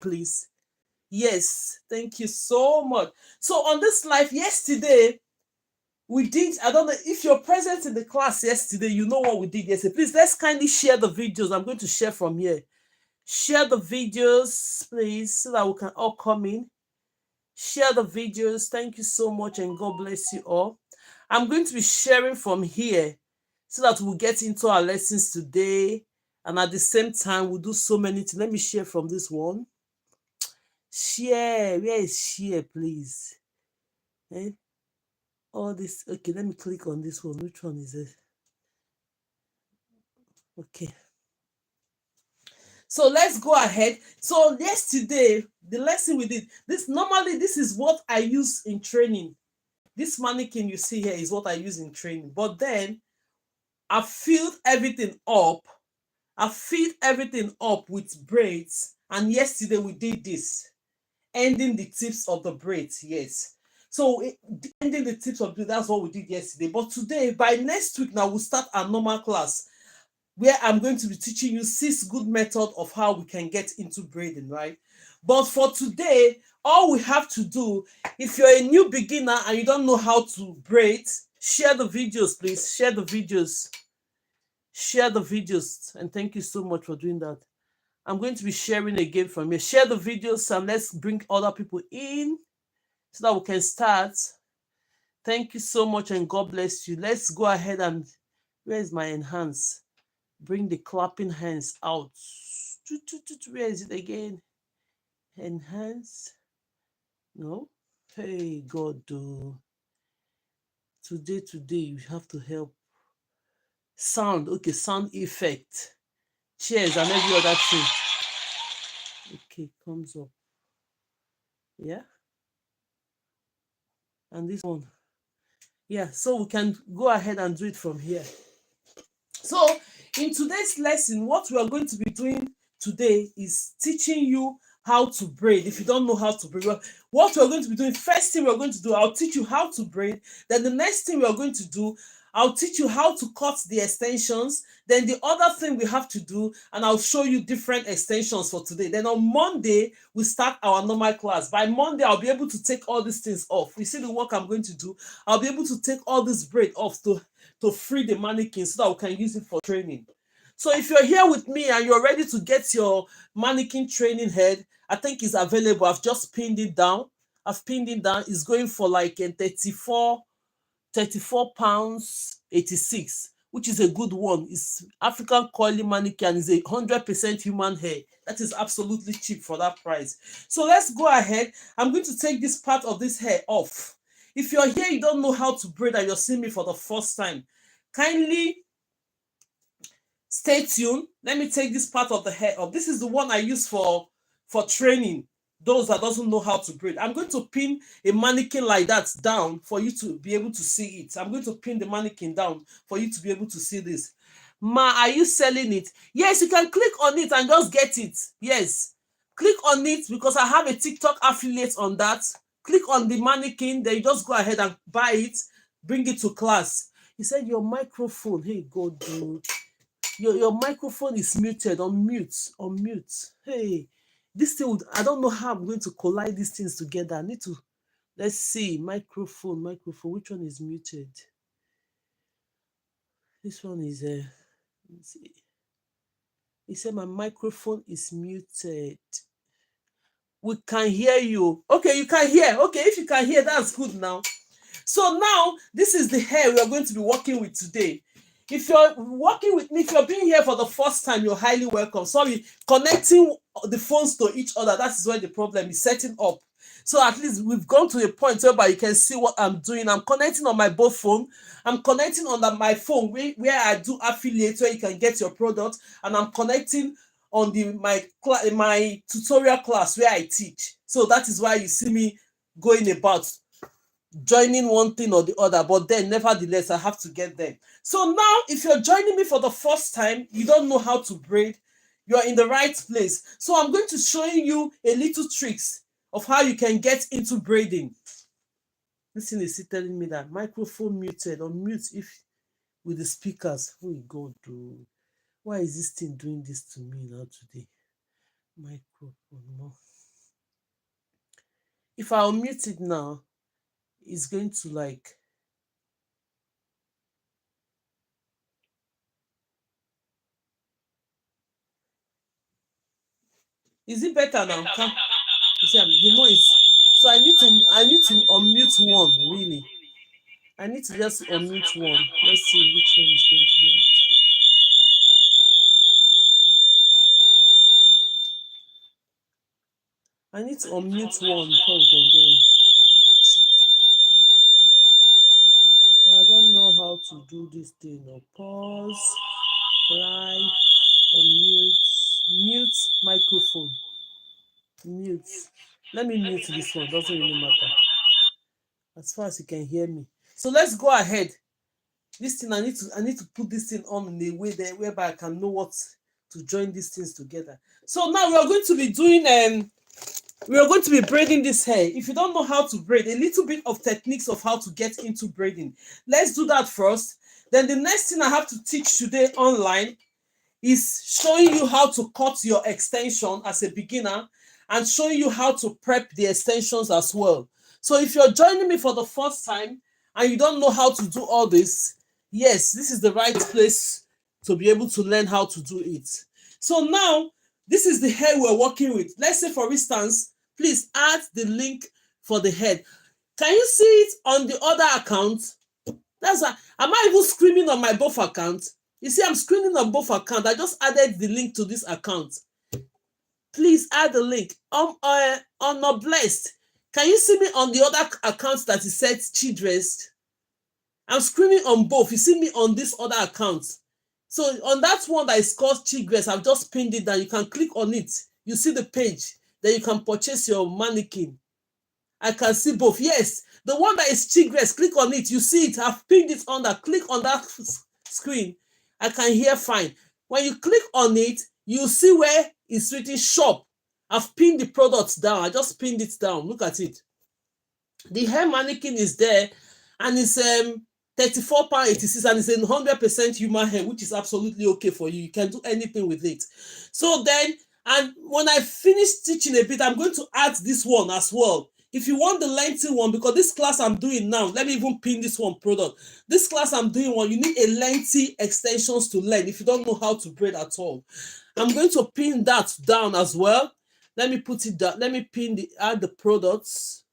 please. Yes, thank you so much. So on this live yesterday, we did, I don't know if you're present in the class yesterday, you know what we did yesterday. Please, let's kindly share the videos. I'm going to share from here. Share the videos, please, so that we can all come in. Share the videos. Thank you so much, and God bless you all. I'm going to be sharing from here so that we'll get into our lessons today. And at the same time, we'll do so many things. Let me share from this one. Share. Where is share, please? Eh? All this. Okay, let me click on this one. Which one is it? Okay. So let's go ahead. So yesterday, the lesson we did, this is what I use in training. This mannequin you see here is what I use in training. But then I filled everything up. I filled everything up with braids. And yesterday we did this. Ending the tips of the braids, yes. So ending the tips of the braids, that's what we did yesterday. But today, by next week now, we'll start our normal class where I'm going to be teaching you 6 good methods of how we can get into braiding, right? But for today, all we have to do, if you're a new beginner and you don't know how to braid, share the videos, please. Share the videos. Share the videos. And thank you so much for doing that. I'm going to be sharing again from here. Share the videos and let's bring other people in so that we can start. Thank you so much and God bless you. Let's go ahead and, where is my enhance? Bring the clapping hands out. Where is it again? Enhance. No. Hey, God, today, you have to help. Sound. Okay, sound effect. Cheers and every other thing. Okay, comes up. Yeah. And this one. Yeah, so we can go ahead and do it from here. So, in today's lesson, what we are going to be doing today is teaching you how to braid. If you don't know how to braid, what we're going to be doing, first thing we're going to do, I'll teach you how to braid. Then the next thing we're going to do, I'll teach you how to cut the extensions. Then the other thing we have to do, and I'll show you different extensions for today. Then on Monday, we start our normal class. By Monday, I'll be able to take all these things off. You see the work I'm going to do? I'll be able to take all this braid off to free the mannequin so that we can use it for training. So if you're here with me and you're ready to get your mannequin training head, I think it's available. I've just pinned it down. I've pinned it down. It's going for like 34 pounds 86, which is a good one. It's African coily mannequin, is 100% human hair. That is absolutely cheap for that price. So let's go ahead. I'm going to take this part of this hair off. If you're here, you don't know how to braid and you're seeing me for the first time, kindly stay tuned. Let me take this part of the hair off. This is the one I use for training those that doesn't know how to braid. I'm going to pin a mannequin like that down for you to be able to see it. I'm going to pin the mannequin down for you to be able to see this. Ma, are you selling it? Yes, you can click on it and just get it. Yes, click on it because I have a TikTok affiliate on that. Click on the mannequin, then you just go ahead and buy it, bring it to class. He said your microphone, hey God, dude. Your microphone is muted. On mute. Hey, this thing would, I don't know how I'm going to collide these things together. I need to, let's see. Microphone. Which one is muted? This one is let's see. He said my microphone is muted. We can hear you. Okay, you can hear. Okay, if you can hear, that's good now. So now this is the hair we are going to be working with today. If you're working with me, if you're being here for the first time, you're highly welcome. Sorry, connecting the phones to each other, that's where the problem is setting up. So at least we've gone to a point whereby you can see what I'm doing. I'm connecting on my both phone. I'm connecting on my phone where I do affiliate, where you can get your product. And I'm connecting on my tutorial class where I teach. So that is why you see me going about joining one thing or the other, but then nevertheless I have to get there. So now if you're joining me for the first time, you don't know how to braid, you're in the right place. So I'm going to show you a little tricks of how you can get into braiding. This thing is telling me that microphone muted, on mute if with the speakers. Oh God, why is this thing doing this to me now today? Microphone, no. If I unmute it now, it's going to like. Is it better now? You see, the noise. So I need to unmute one really. I need to just unmute one. Let's see which one is going to be unmuted. I need to unmute one before we can go. I don't know how to do this thing. Or pause, live, unmute, mute microphone, mute. Let me mute this one. Doesn't really matter as far as you can hear me. So let's go ahead. This thing I need to put this thing on in a way there whereby I can know what to join these things together. So now we are going to be doing we are going to be braiding this hair. If you don't know how to braid, a little bit of techniques of how to get into braiding. Let's do that first. Then the next thing I have to teach today online is showing you how to cut your extension as a beginner and showing you how to prep the extensions as well. So if you're joining me for the first time and you don't know how to do all this, yes, this is the right place to be able to learn how to do it. So now, this is the hair we're working with. Let's say, for instance, please add the link for the head. Can you see it on the other account? That's why. Am I even screaming on my both accounts? You see, I'm screening on both accounts. I just added the link to this account. Please add the link. On not blessed. Can you see me on the other account that is set Chidrest? I'm screening on both. You see me on this other account. So on that one that is called Chidrest, I've just pinned it down. You can click on it. You see the page. Then you can purchase your mannequin. I can see both. Yes, the one that is Chidrest, click on it. You see it. I've pinned it under. Click on that screen. I can hear fine. When you click on it, you see where it's written shop. I've pinned the products down. I just pinned it down. Look at it. The hair mannequin is there, and it's £34.86, and it's 100% human hair, which is absolutely okay for you. You can do anything with it. So then, and when I finish teaching a bit, I'm going to add this one as well. If you want the lengthy one, because this class I'm doing now, let me even pin this one product. This class I'm doing one, you need a lengthy extensions to learn if you don't know how to braid at all. I'm going to pin that down as well. Let me put it down. Let me add the products.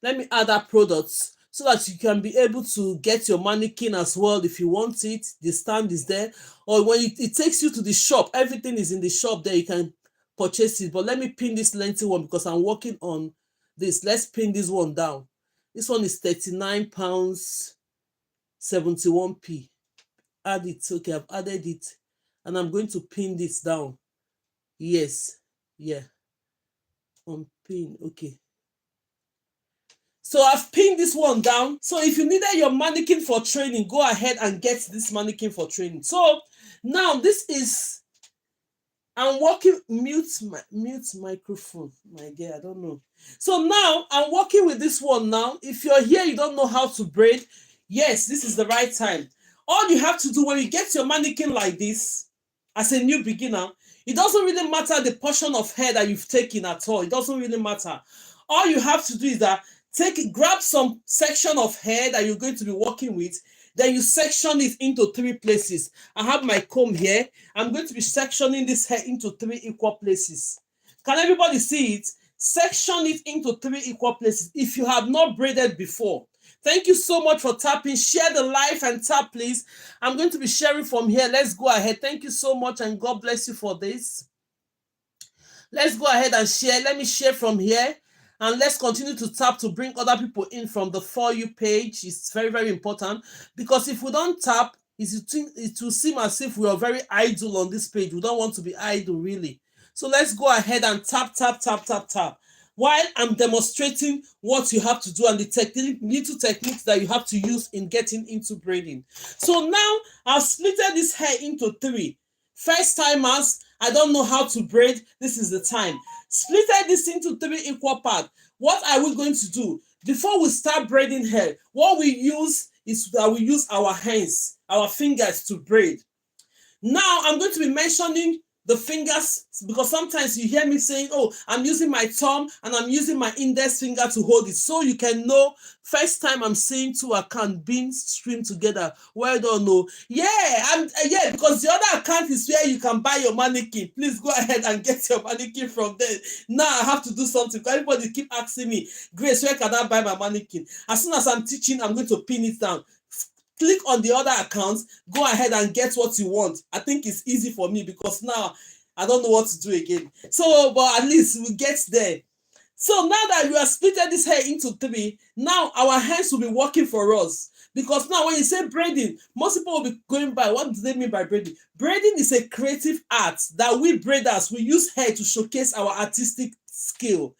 Let me add that products so that you can be able to get your mannequin as well if you want it. The stand is there. Or when it takes you to the shop, everything is in the shop there. You can purchase it. But let me pin this lengthy one because I'm working on this. Let's pin this one down. This one is £39.71. Add it. Okay, I've added it. And I'm going to pin this down. Yes. Yeah. On pin. Okay. So I've pinned this one down. So if you needed your mannequin for training, go ahead and get this mannequin for training. So now this is, I'm working, mute microphone. My God, I don't know. So now I'm working with this one now. If you're here, you don't know how to braid, yes, this is the right time. All you have to do when you get your mannequin like this, as a new beginner, it doesn't really matter the portion of hair that you've taken at all. It doesn't really matter. All you have to do is that grab some section of hair that you're going to be working with, then you section it into 3 places. I have my comb here. I'm going to be sectioning this hair into 3 equal places. Can everybody see it? Section it into 3 equal places if you have not braided before. Thank you so much for tapping. Share the live and tap, please. I'm going to be sharing from here. Let's go ahead. Thank you so much, and God bless you for this. Let's go ahead and share. Let me share from here. And let's continue to tap to bring other people in from the For You page. It's very, very important, because if we don't tap, it will seem as if we are very idle on this page. We don't want to be idle, really. So let's go ahead and tap, tap, tap, tap, tap, while I'm demonstrating what you have to do and the little techniques that you have to use in getting into braiding. So now I've split this hair into 3. First timers, I don't know how to braid. This is the time. Split this into 3 equal parts. What are we going to do? Before we start braiding hair, what we use is that we use our hands, our fingers to braid. Now I'm going to be mentioning the fingers, because sometimes you hear me saying, oh, I'm using my thumb and I'm using my index finger to hold it, so you can know first time I'm saying two accounts being streamed together. Well done. No, yeah, because the other account is where you can buy your mannequin. Please go ahead and get your mannequin from there. Now I have to do something because everybody keep asking me, Grace, where can I buy my mannequin? As soon as I'm teaching, I'm going to pin it down. Click on the other account, go ahead and get what you want. I think it's easy for me because now I don't know what to do again. So, but at least we get there. So now that we have splitted this hair into three, now our hands will be working for us. Because now when you say braiding, most people will be going by, what do they mean by braiding? Braiding is a creative art that we braiders, we use hair to showcase our artistic skill.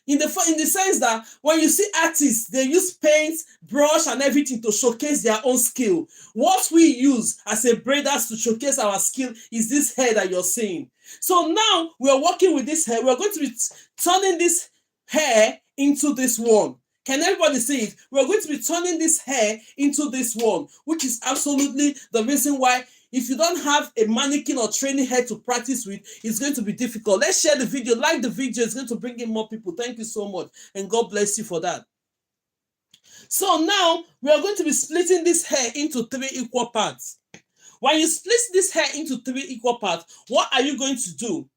In the sense that when you see artists, they use paint, brush, and everything to showcase their own skill. What we use as a braiders to showcase our skill is this hair that you're seeing. So now we are working with this hair. We are going to be turning this hair into this one. Can everybody see it? We're going to be turning this hair into this one, which is absolutely the reason why if you don't have a mannequin or training hair to practice with, it's going to be difficult. Let's share the video, like the video, it's going to bring in more people. Thank you so much, and God bless you for that. So now we are going to be splitting this hair into 3 equal parts. When you split this hair into 3 equal parts, what are you going to do?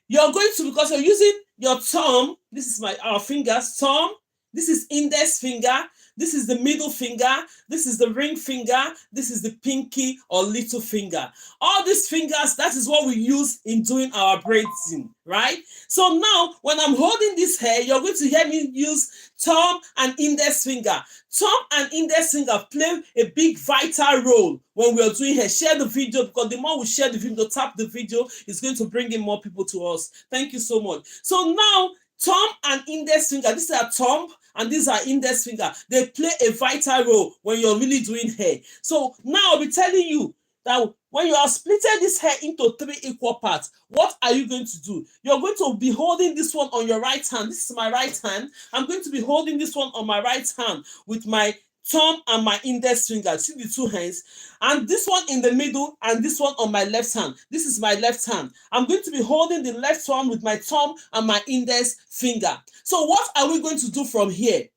You're going to, because you're using your thumb, this is our fingers, thumb, this is index finger, this is the middle finger, this is the ring finger, this is the pinky or little finger. All these fingers, that is what we use in doing our braiding, right? So now, when I'm holding this hair, you're going to hear me use thumb and index finger. Thumb and index finger play a big vital role when we are doing hair. Share the video, because the more we share the video, tap the video, is going to bring in more people to us. Thank you so much. So now, thumb and index finger, this is a thumb and these are index finger. They play a vital role when you're really doing hair. So now I'll be telling you that when you are splitting this hair into 3 equal parts, what are you going to do? You're going to be holding this one on your right hand. This is my right hand. I'm going to be holding this one on my right hand with my thumb and my index finger. See the 2 hands, and this one in the middle and this one on my left hand. This is my left hand. I'm going to be holding the left one with my thumb and my index finger. So what are we going to do from here?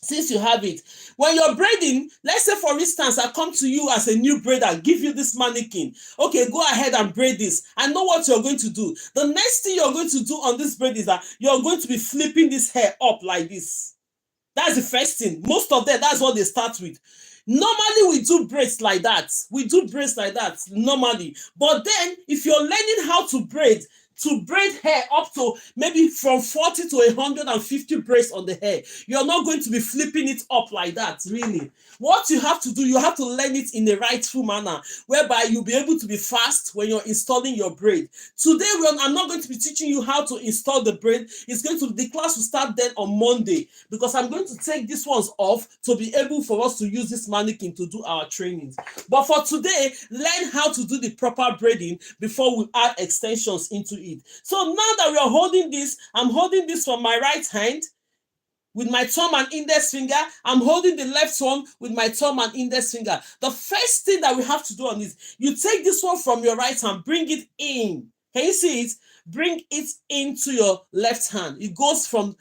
Since you have it, when you're braiding, let's say for instance, I come to you as a new braider, give you this mannequin. Okay, go ahead and braid this. I know what you're going to do. The next thing you're going to do on this braid is that you're going to be flipping this hair up like this. That's the first thing. Most of them, that's what they start with. Normally, we do braids like that. We do braids like that normally. But then, if you're learning how to braid hair up to maybe from 40 to 150 braids on the hair, you're not going to be flipping it up like that, really. What you have to do, you have to learn it in a rightful manner, whereby you'll be able to be fast when you're installing your braid. Today, I'm not going to be teaching you how to install the braid. The class will start then on Monday, because I'm going to take these ones off to be able for us to use this mannequin to do our trainings. But for today, learn how to do the proper braiding before we add extensions into it. So now that we are holding this, I'm holding this from my right hand with my thumb and index finger. I'm holding the left one with my thumb and index finger. The first thing that we have to do on this, you take this one from your right hand, bring it in. Can you see it? Bring it into your left hand. It goes from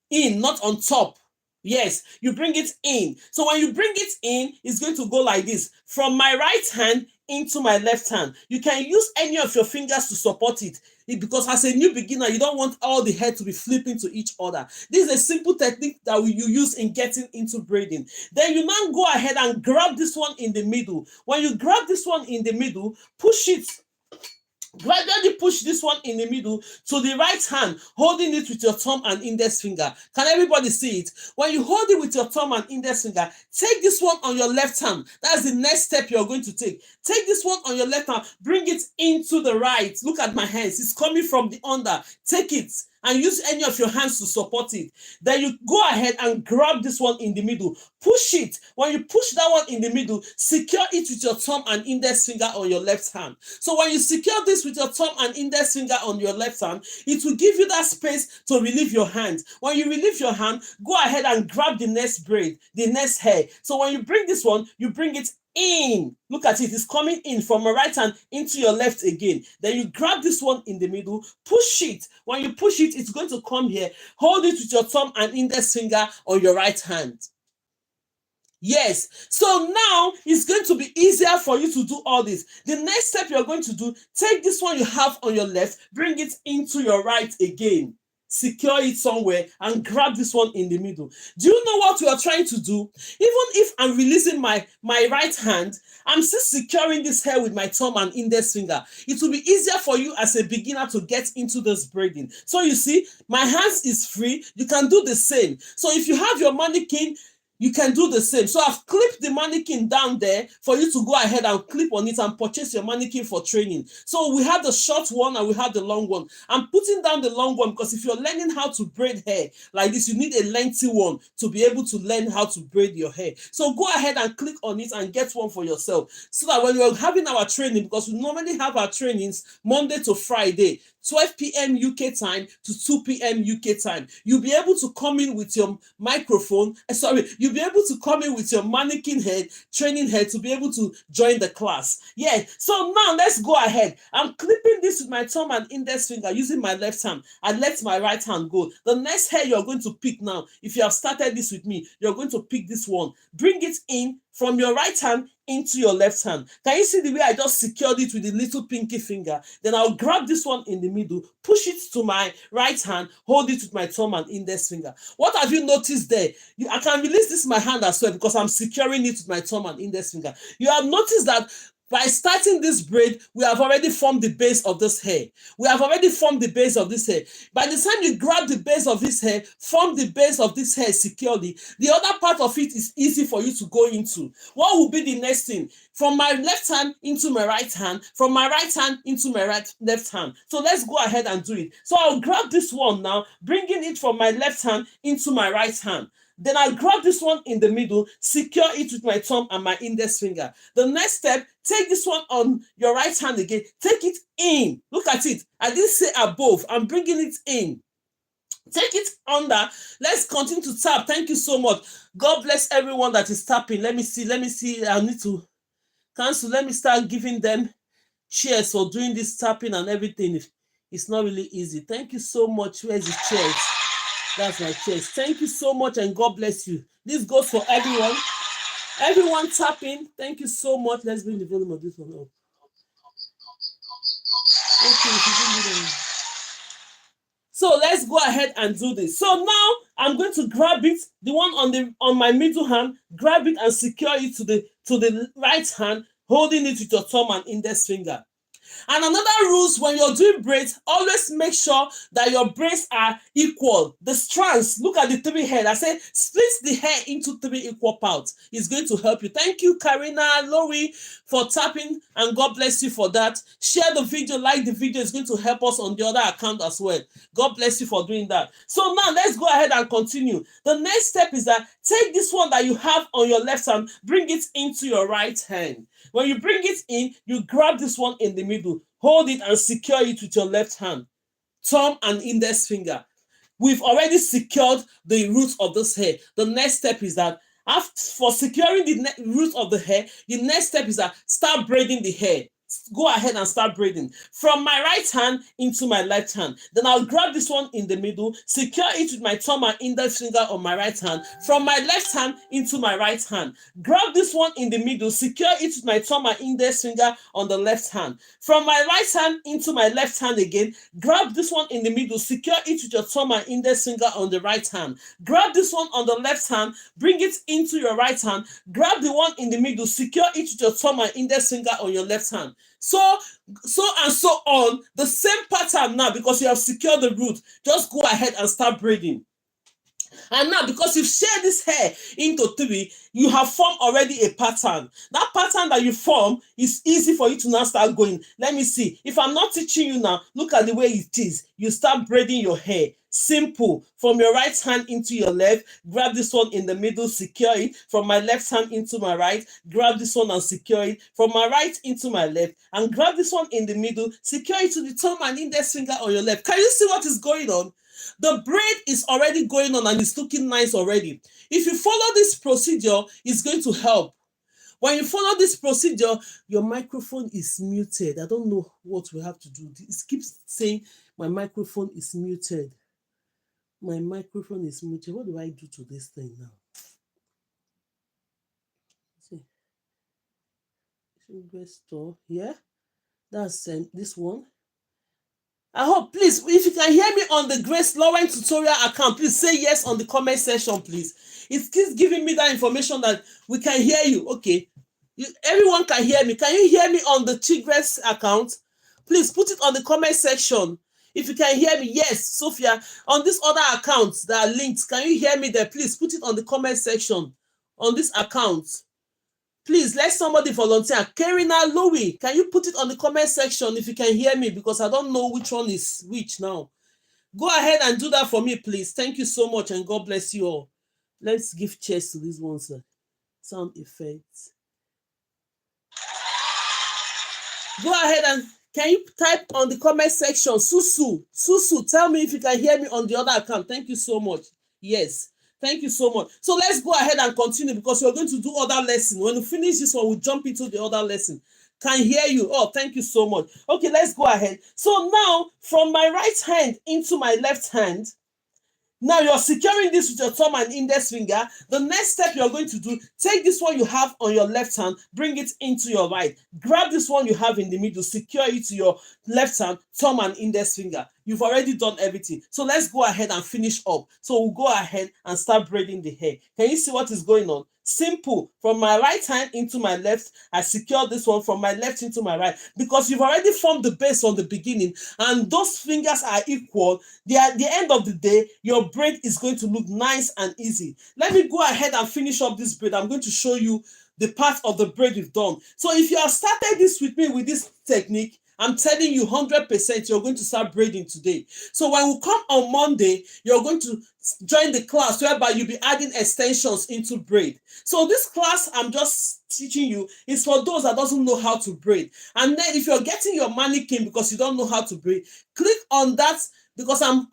in, not on top. Yes, you bring it in. So when you bring it in, it's going to go like this. From my right hand into my left hand. You can use any of your fingers to support it, because as a new beginner, you don't want all the hair to be flipping to each other. This is a simple technique that you use in getting into braiding. Then you now go ahead and grab this one in the middle. When you grab this one in the middle, push it. Gradually push this one in the middle to the right hand, holding it with your thumb and index finger. Can everybody see it? When you hold it with your thumb and index finger, take this one on your left hand. That's the next step you're going to take. Take this one on your left hand, bring it into the right. Look at my hands. It's coming from the under. Take it and use any of your hands to support it. Then you go ahead and grab this one in the middle. Push it. When you push that one in the middle, secure it with your thumb and index finger on your left hand. So when you secure this with your thumb and index finger on your left hand, it will give you that space to relieve your hand. When you relieve your hand, go ahead and grab the next braid, the next hair. So when you bring this one, you bring it in. Look at it, it's coming in from your right hand into your left again. Then you grab this one in the middle, push it. When you push it, it's going to come here. Hold it with your thumb and index finger on your right hand. Yes, so now it's going to be easier for you to do all this. The next step you're going to do, take this one you have on your left, bring it into your right again. Secure it somewhere and grab this one in the middle. Do you know what we are trying to do? Even if I'm releasing my right hand, I'm still securing this hair with my thumb and index finger. It will be easier for you as a beginner to get into this braiding. So you see, my hands is free. You can do the same. So if you have your mannequin, you can do the same. So I've clipped the mannequin down there for you to go ahead and clip on it and purchase your mannequin for training. So we have the short one and we have the long one. I'm putting down the long one because if you're learning how to braid hair like this, you need a lengthy one to be able to learn how to braid your hair. So go ahead and click on it and get one for yourself so that when you're having our training, because we normally have our trainings Monday to Friday, 12 p.m. UK time to 2 p.m. UK time. You'll be able to come in with your microphone. You'll be able to come in with your mannequin head, training head to be able to join the class. Yeah, so now let's go ahead. I'm clipping this with my thumb and index finger using my left hand. I let my right hand go. The next hair you're going to pick now, if you have started this with me, you're going to pick this one. Bring it in from your right hand into your left hand. Can you see the way I just secured it with the little pinky finger? Then I'll grab this one in the middle, push it to my right hand, hold it with my thumb and index finger. What have you noticed there? I can release this in my hand as well because I'm securing it with my thumb and index finger. You have noticed that by starting this braid, we have already formed the base of this hair. We have already formed the base of this hair. By the time you grab the base of this hair, form the base of this hair securely, the other part of it is easy for you to go into. What will be the next thing? From my left hand into my right hand, from my right hand into my left hand. So let's go ahead and do it. So I'll grab this one now, bringing it from my left hand into my right hand. Then I grab this one in the middle, secure it with my thumb and my index finger. The next step, take this one on your right hand again, take it in. Look at it. I didn't say above, I'm bringing it in. Take it under. Let's continue to tap. Thank you so much. God bless everyone that is tapping. Let me see. I need to cancel. Let me start giving them cheers for doing this tapping and everything. It's not really easy. Thank you so much. Where's the cheers? That's my chest. Thank you so much and God bless you. This goes for everyone. Everyone tapping. Thank you so much. Let's bring the volume of this one up. Okay, so let's go ahead and do this. So now I'm going to grab it, the one on my middle hand, grab it and secure it to the right hand, holding it with your thumb and index finger. And another rules when you're doing braids, always make sure that your braids are equal. The strands, look at the 3 hair. I say split the hair into 3 equal parts. It's going to help you. Thank you, Karina, Lori, for tapping, and God bless you for that. Share the video, like the video. It's going to help us on the other account as well. God bless you for doing that. So now let's go ahead and continue. The next step is that take this one that you have on your left hand, bring it into your right hand. When you bring it in, you grab this one in the middle, hold it and secure it with your left hand, thumb and index finger. We've already secured the roots of this hair. The next step is that for securing the roots of the hair, the next step is that start braiding the hair. Go ahead and start braiding from my right hand into my left hand. Then I'll grab this one in the middle, secure it with my thumb and index finger on my right hand, from my left hand into my right hand. Grab this one in the middle, secure it with my thumb and index finger on the left hand. From my right hand into my left hand again, grab this one in the middle, secure it with your thumb and index finger on the right hand. Grab this one on the left hand, bring it into your right hand, grab the one in the middle, secure it with your thumb and index finger on your left hand. So and so on, the same pattern now, because you have secured the root. Just go ahead and start braiding. And now, because you've shared this hair into 3, you have formed already a pattern. That pattern that you form is easy for you to now start going. Let me see. If I'm not teaching you now, look at the way it is. You start braiding your hair. Simple. From your right hand into your left, grab this one in the middle, secure it. From my left hand into my right, grab this one and secure it. From my right into my left, and grab this one in the middle, secure it to the thumb and index finger on your left. Can you see what is going on? The braid is already going on and it's looking nice already. If you follow this procedure, it's going to help. When you follow this procedure, your microphone is muted. I don't know what we have to do. It keeps saying my microphone is muted. My microphone is muted. What do I do to this thing now? See, store. Yeah, that's this one. I hope, please, if you can hear me on the Grace Lowen tutorial account, please say yes on the comment section, please. It keeps giving me that information that we can hear you. Okay, everyone can hear me. Can you hear me on the Grace account? Please put it on the comment section. If you can hear me, yes, Sophia. On this other accounts that are linked, can you hear me there? Please put it on the comment section on this account. Please let somebody volunteer. Karina Louie, can you put it on the comment section if you can hear me? Because I don't know which one is which now. Go ahead and do that for me, please. Thank you so much and God bless you all. Let's give cheers to these ones. Sound effects. Go ahead and can you type on the comment section, Susu, tell me if you can hear me on the other account. Thank you so much. Yes. Thank you so much. So let's go ahead and continue because we're going to do other lesson. When we finish this one, we'll jump into the other lesson. Can hear you. Oh, thank you so much. Okay, let's go ahead. So now, from my right hand into my left hand, now you're securing this with your thumb and index finger. The next step you're going to do, take this one you have on your left hand, bring it into your right. Grab this one you have in the middle, secure it to your left hand, thumb and index finger. You've already done everything. So let's go ahead and finish up. So we'll go ahead and start braiding the hair. Can you see what is going on? Simple. From my right hand into my left, I secure this one from my left into my right because you've already formed the base on the beginning and those fingers are equal. At the end of the day, your braid is going to look nice and easy. Let me go ahead and finish up this braid. I'm going to show you the part of the braid we've done. So if you have started this with me with this technique, I'm telling you 100% you're going to start braiding today. So when we come on Monday, you're going to join the class whereby you'll be adding extensions into braid. So this class I'm just teaching you is for those that doesn't know how to braid. And then if you're getting your mannequin because you don't know how to braid, click on that because I'm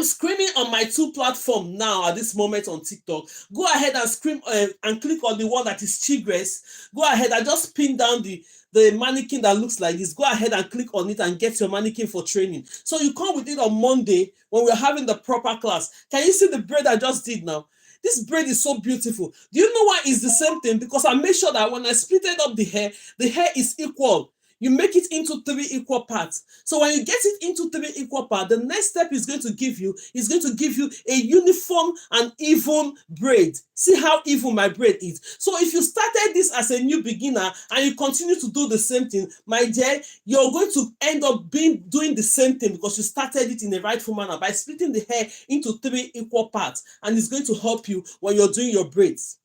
screaming on my two platforms now at this moment on TikTok. Go ahead and scream and click on the one that is Chigress. Go ahead. I just pinned down the mannequin that looks like this. Go ahead and click on it and get your mannequin for training. So you come with it on Monday when we're having the proper class. Can you see the braid I just did now? This braid is so beautiful. Do you know why it's the same thing? Because I make sure that when I split up the hair is equal. You make it into 3 equal parts. So when you get it into 3 equal parts, the next step is going to give you a uniform and even braid. See how even my braid is. So if you started this as a new beginner and you continue to do the same thing, my dear, you're going to end up doing the same thing because you started it in the rightful manner by splitting the hair into 3 equal parts, and it's going to help you when you're doing your braids.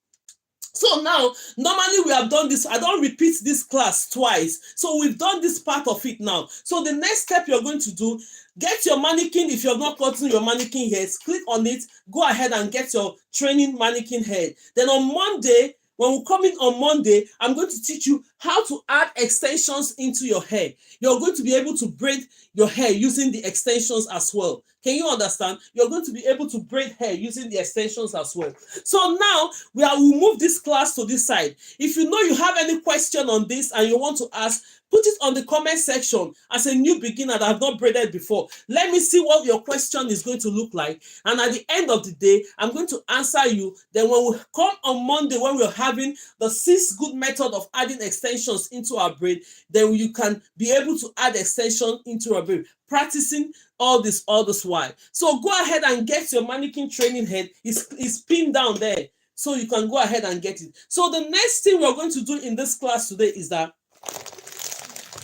So now, normally we have done this. I don't repeat this class twice. So we've done this part of it now. So the next step you're going to do, get your mannequin. If you're not gotten your mannequin heads, click on it. Go ahead and get your training mannequin head. Then on Monday, when we come in on Monday, I'm going to teach you how to add extensions into your hair. You're going to be able to braid your hair using the extensions as well. Can you understand? You're going to be able to braid hair using the extensions as well. So now we'll move this class to this side. If you know you have any question on this and you want to ask, put it on the comment section as a new beginner that I've not braided before. Let me see what your question is going to look like. And at the end of the day, I'm going to answer you. Then when we come on Monday, when we're having the 6 good method of adding extensions into our braid, then you can be able to add extension into our braid, practicing all this while. So go ahead and get your mannequin training head. It's pinned down there. So you can go ahead and get it. So the next thing we're going to do in this class today is that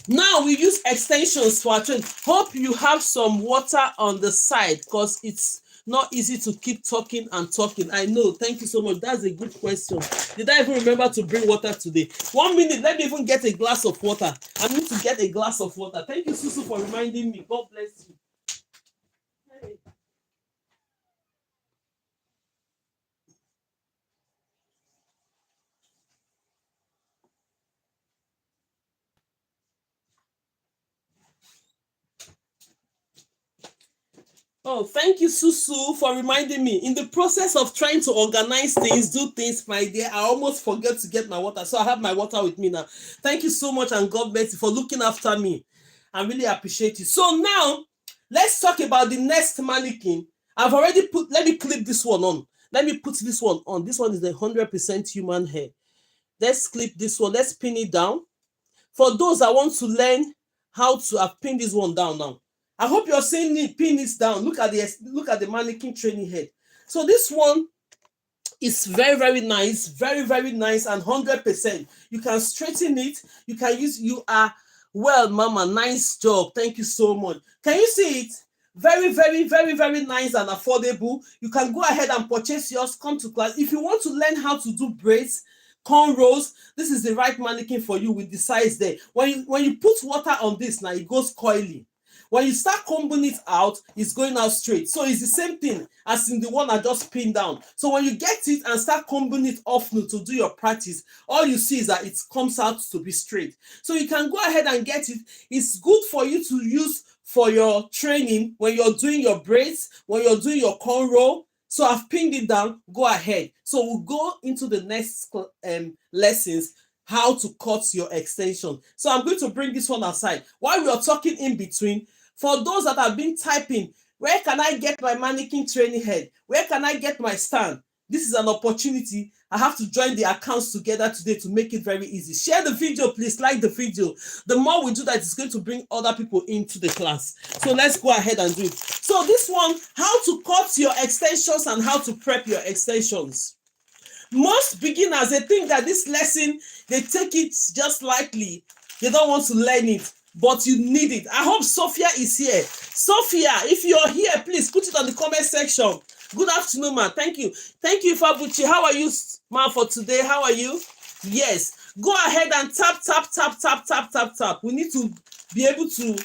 now we use extensions for our training. Hope you have some water on the side because it's not easy to keep talking and talking. I know. Thank you so much. That's a good question. Did I even remember to bring water today? 1 minute. Let me even get a glass of water. I need to get a glass of water. Thank you, Susu, for reminding me. God bless you. Hey. Oh, thank you, Susu, for reminding me. In the process of trying to organize things, do things, my dear, I almost forget to get my water. So I have my water with me now. Thank you so much, and God bless you for looking after me. I really appreciate you. So now, let's talk about the next mannequin. I've already put, let me clip this one on. Let me put this one on. This one is the 100% human hair. Let's clip this one. Let's pin it down. For those that want to learn how to, I've pinned this one down now. I hope you're seeing me pin this down. Look at the mannequin training head. So this one is very, very nice, very, very nice, and 100%. You can straighten it. You can use. You are well, Mama. Nice job. Thank you so much. Can you see it? Very, very, very, very nice and affordable. You can go ahead and purchase yours. Come to class. If you want to learn how to do braids, cornrows, this is the right mannequin for you with the size there. When you put water on this now, it goes coily. When you start combing it out, it's going out straight. So it's the same thing as in the one I just pinned down. So when you get it and start combing it often to do your practice, all you see is that it comes out to be straight. So you can go ahead and get it. It's good for you to use for your training when you're doing your braids, when you're doing your cornrow. So I've pinned it down. Go ahead. So we'll go into the next lessons, how to cut your extension. So I'm going to bring this one aside. While we are talking in between, for those that have been typing, where can I get my mannequin training head? Where can I get my stand? This is an opportunity. I have to join the accounts together today to make it very easy. Share the video, please. Like the video. The more we do that, it's going to bring other people into the class. So let's go ahead and do it. So this one, how to cut your extensions and how to prep your extensions. Most beginners, they think that this lesson, they take it just lightly. They don't want to learn it, but you need it. I hope Sophia is here. Sophia, if you're here, please put it on the comment section. Good afternoon, ma. Thank you. Thank you, Fabuchi. How are you, ma, for today? How are you? Yes. Go ahead and tap, tap, tap, tap, tap, tap, tap. We need to be able to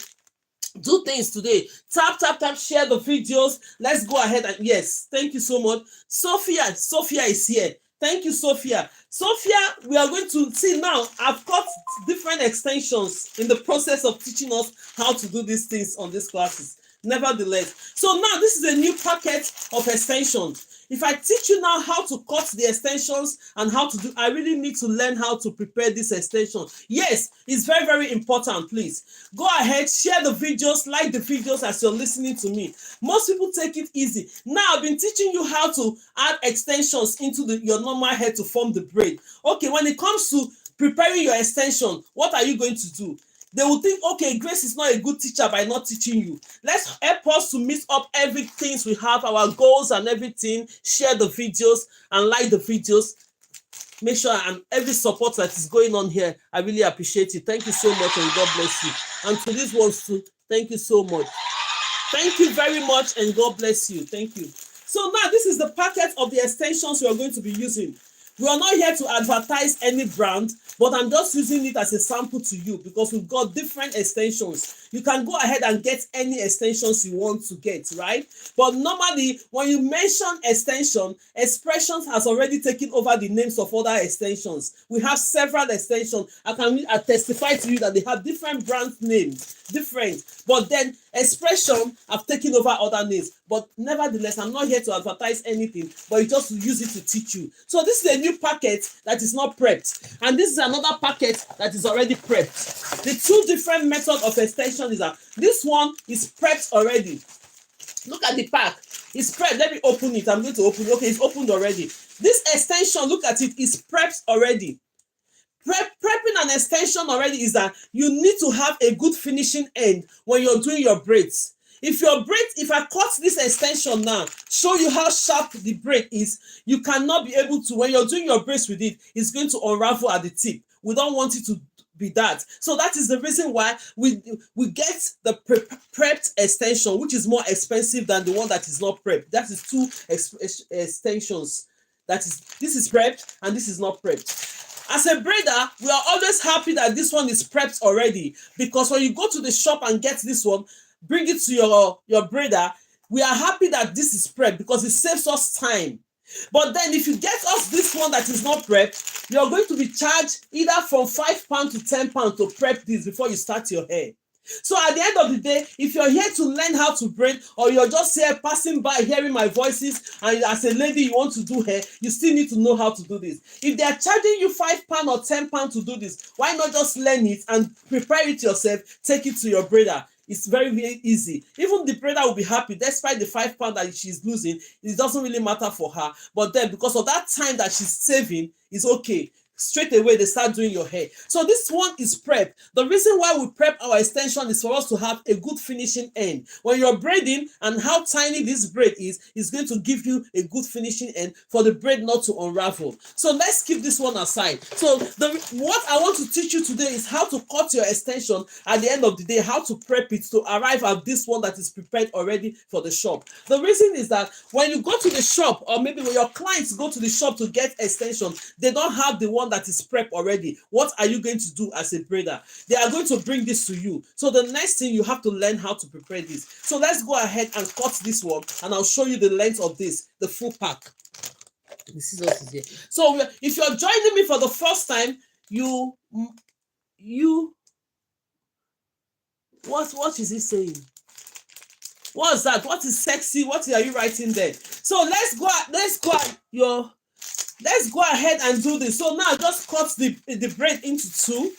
do things today. Tap, tap, tap, share the videos. Let's go ahead and yes. Thank you so much. Sophia is here. Thank you, Sophia. Sophia, we are going to see now. I've got different extensions in the process of teaching us how to do these things on these classes. Nevertheless, so now this is a new packet of extensions. If I teach you now how to cut the extensions and how to do, I really need to learn how to prepare this extension. Yes, it's very, very important. Please go ahead, share the videos, like the videos as you're listening to me. Most people take it easy. Now I've been teaching you how to add extensions into your normal hair to form the braid. Okay, when it comes to preparing your extension, what are you going to do? They will think, okay, Grace is not a good teacher by not teaching you. Let's help us to meet up everything we have, our goals and everything. Share the videos and like the videos. Make sure and every support that is going on here, I really appreciate it. Thank you so much and God bless you. And to these ones too, thank you so much. Thank you very much and God bless you. Thank you. So now this is the packet of the extensions we are going to be using. We are not here to advertise any brand, but I'm just using it as a sample to you because we've got different extensions. You can go ahead and get any extensions you want to get, right? But normally, when you mention extension, Expressions has already taken over the names of other extensions. We have several extensions. I can testify to you that they have different brand names, different. But then Expression have taken over other names. But nevertheless, I'm not here to advertise anything, but you just use it to teach you. So this is a new packet that is not prepped. And this is another packet that is already prepped. The two different methods of extension is that this one is prepped already. Look at the pack. It's prepped. Let me open it. I'm going to open it. Okay, it's opened already. This extension, look at it, is prepped already. Prepping an extension already is that you need to have a good finishing end when you're doing your braids. If I cut this extension now, show you how sharp the braid is, you cannot be able to, when you're doing your braids with it, it's going to unravel at the tip. We don't want it to be that. So that is the reason why we get the prepped extension, which is more expensive than the one that is not prepped. That is two extensions. This is prepped and this is not prepped. As a braider, we are always happy that this one is prepped already, because when you go to the shop and get this one, bring it to your braider, we are happy that this is prepped because it saves us time. But then if you get us this one that is not prepped, you're going to be charged either from £5 to £10 to prep this before you start your hair. So at the end of the day, if you're here to learn how to braid, or you're just here passing by hearing my voices, and as a lady you want to do hair, you still need to know how to do this. If they're charging you £5 or £10 to do this, why not just learn it and prepare it yourself, take it to your braider? It's very, very easy. Even the braider will be happy, despite the £5 that she's losing. It doesn't really matter for her. But then, because of that time that she's saving, it's okay. Straight away they start doing your hair. So this one is prep. The reason why we prep our extension is for us to have a good finishing end. When you're braiding, and how tiny this braid is going to give you a good finishing end for the braid not to unravel. So let's keep this one aside. So what I want to teach you today is how to cut your extension at the end of the day, how to prep it to arrive at this one that is prepared already for the shop. The reason is that when you go to the shop, or maybe when your clients go to the shop to get extension, they don't have the one that is prep already. What are you going to do as a braider? They are going to bring this to you. So the next thing, you have to learn how to prepare this. So let's go ahead and cut this one, and I'll show you the length of this, the full pack. The scissors is here. So if you're joining me for the first time, what is he saying? What's that? What is sexy? What are you writing there? So let's go ahead and do this. So now just cut the braid into two.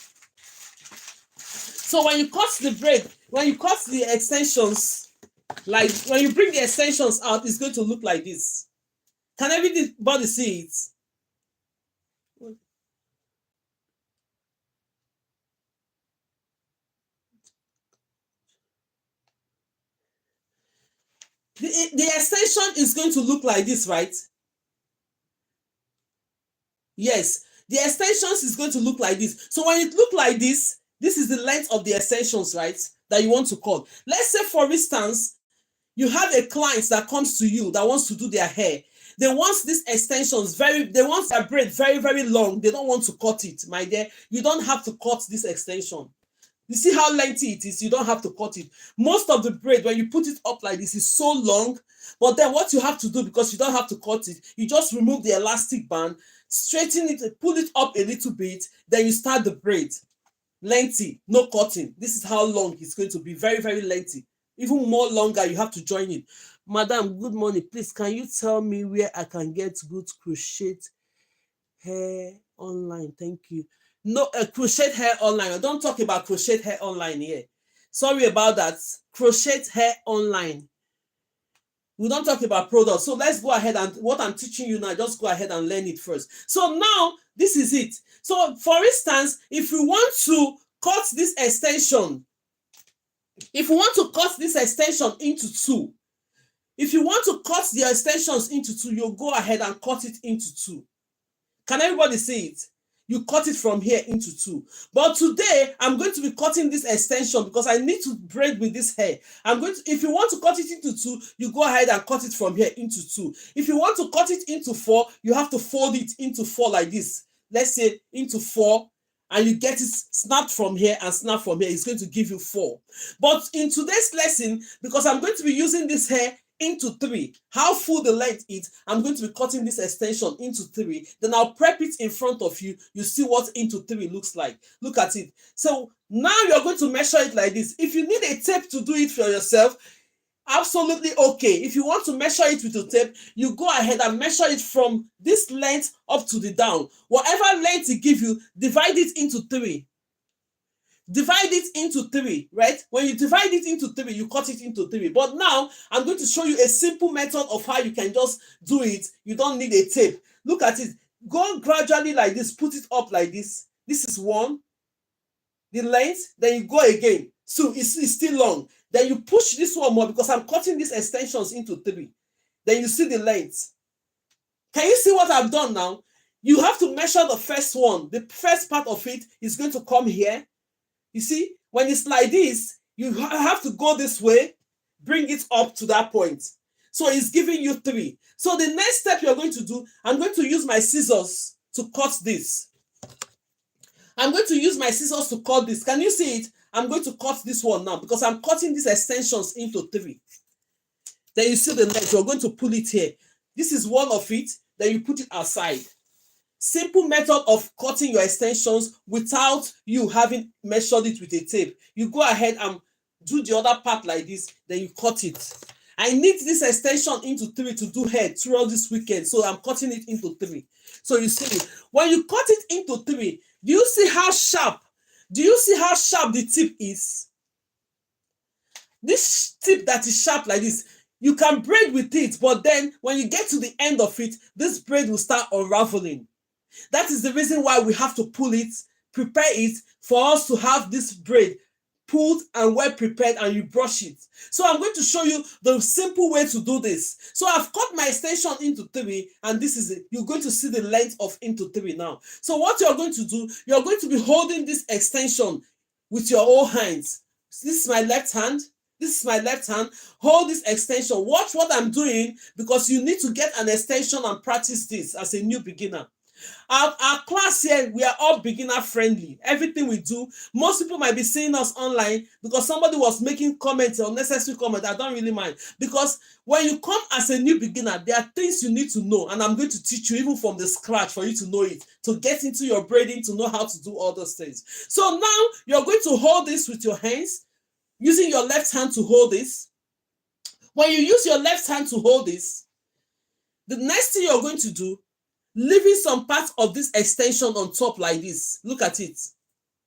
So when you cut the braid, when you cut the extensions, like when you bring the extensions out, it's going to look like this. Can everybody see it? The extension is going to look like this, right? Yes, the extensions is going to look like this. So when it look like this is the length of the extensions, right, that you want to cut. Let's say, for instance, you have a client that comes to you that wants to do their hair. They want these extensions they want their braid very, very long. They don't want to cut it, my dear. You don't have to cut this extension. You see how lengthy it is? You don't have to cut it. Most of the braid, when you put it up like this, is so long. But then what you have to do, because you don't have to cut it, you just remove the elastic band, straighten it, pull it up a little bit, then you start the braid. Lengthy, no cutting. This is how long it's going to be. Very, very lengthy. Even more longer, you have to join it. Madam, good morning. Please, can you tell me where I can get good crochet hair online? Thank you. No, crochet hair online. I don't talk about crochet hair online here. Sorry about that. Crochet hair online. We don't talk about products. So let's go ahead, and what I'm teaching you now, just go ahead and learn it first. So now this is it. So for instance, if you want to cut this extension, into two, if you want to cut the extensions into two, you go ahead and cut it into two. Can everybody see it? You cut it from here into two. But today, I'm going to be cutting this extension because I need to braid with this hair. If you want to cut it into two, you go ahead and cut it from here into two. If you want to cut it into four, you have to fold it into four like this. Let's say into four, and you get it snapped from here and snapped from here. It's going to give you four. But in today's lesson, because I'm going to be using this hair into three, how full the length is, I'm going to be cutting this extension into three. Then I'll prep it in front of you. You see what into three looks like. Look at it. So now you're going to measure it like this. If you need a tape to do it for yourself, absolutely okay. If you want to measure it with a tape, you go ahead and measure it from this length up to the down. Whatever length it gives you, divide it into three. Divide it into three, right? When you divide it into three, you cut it into three. But now, I'm going to show you a simple method of how you can just do it. You don't need a tape. Look at it. Go gradually like this. Put it up like this. This is one. The length. Then you go again. So it's still long. Then you push this one more because I'm cutting these extensions into three. Then you see the length. Can you see what I've done now? You have to measure the first one. The first part of it is going to come here. You see, when it's like this, you have to go this way, bring it up to that point. So it's giving you three. So the next step you're going to do, I'm going to use my scissors to cut this. I'm going to use my scissors to cut this. Can you see it? I'm going to cut this one now because I'm cutting these extensions into three. Then you see the length. You're going to pull it here. This is one of it. Then you put it aside. simple method of cutting your extensions without you having measured it with a tape. You go ahead and do the other part like this, then you cut it. I need this extension into 3 to do hair throughout this weekend, so I'm cutting it into 3. So you see, when you cut it into 3, do you see how sharp? Do you see how sharp the tip is? This tip that is sharp like this, you can braid with it, but then when you get to the end of it, this braid will start unraveling. That is the reason why we have to pull it, prepare it for us to have this braid pulled and well prepared, and you brush it. So I'm going to show you the simple way to do this. So I've cut my extension into 3, and this is it. You're going to see the length of into 3 now. So what you're going to do, you're going to be holding this extension with your own hands. This is my left hand. This is my left hand. Hold this extension. Watch what I'm doing, because you need to get an extension and practice this as a new beginner. Our class here, we are all beginner friendly. Everything we do, most people might be seeing us online because somebody was making comments, unnecessary comments. I don't really mind, because when you come as a new beginner, there are things you need to know, and I'm going to teach you even from the scratch for you to know it, to get into your braiding, to know how to do all those things. So now you're going to hold this with your hands, using your left hand to hold this. When you use your left hand to hold this, the next thing you're going to do, leaving some part of this extension on top like this. Look at it.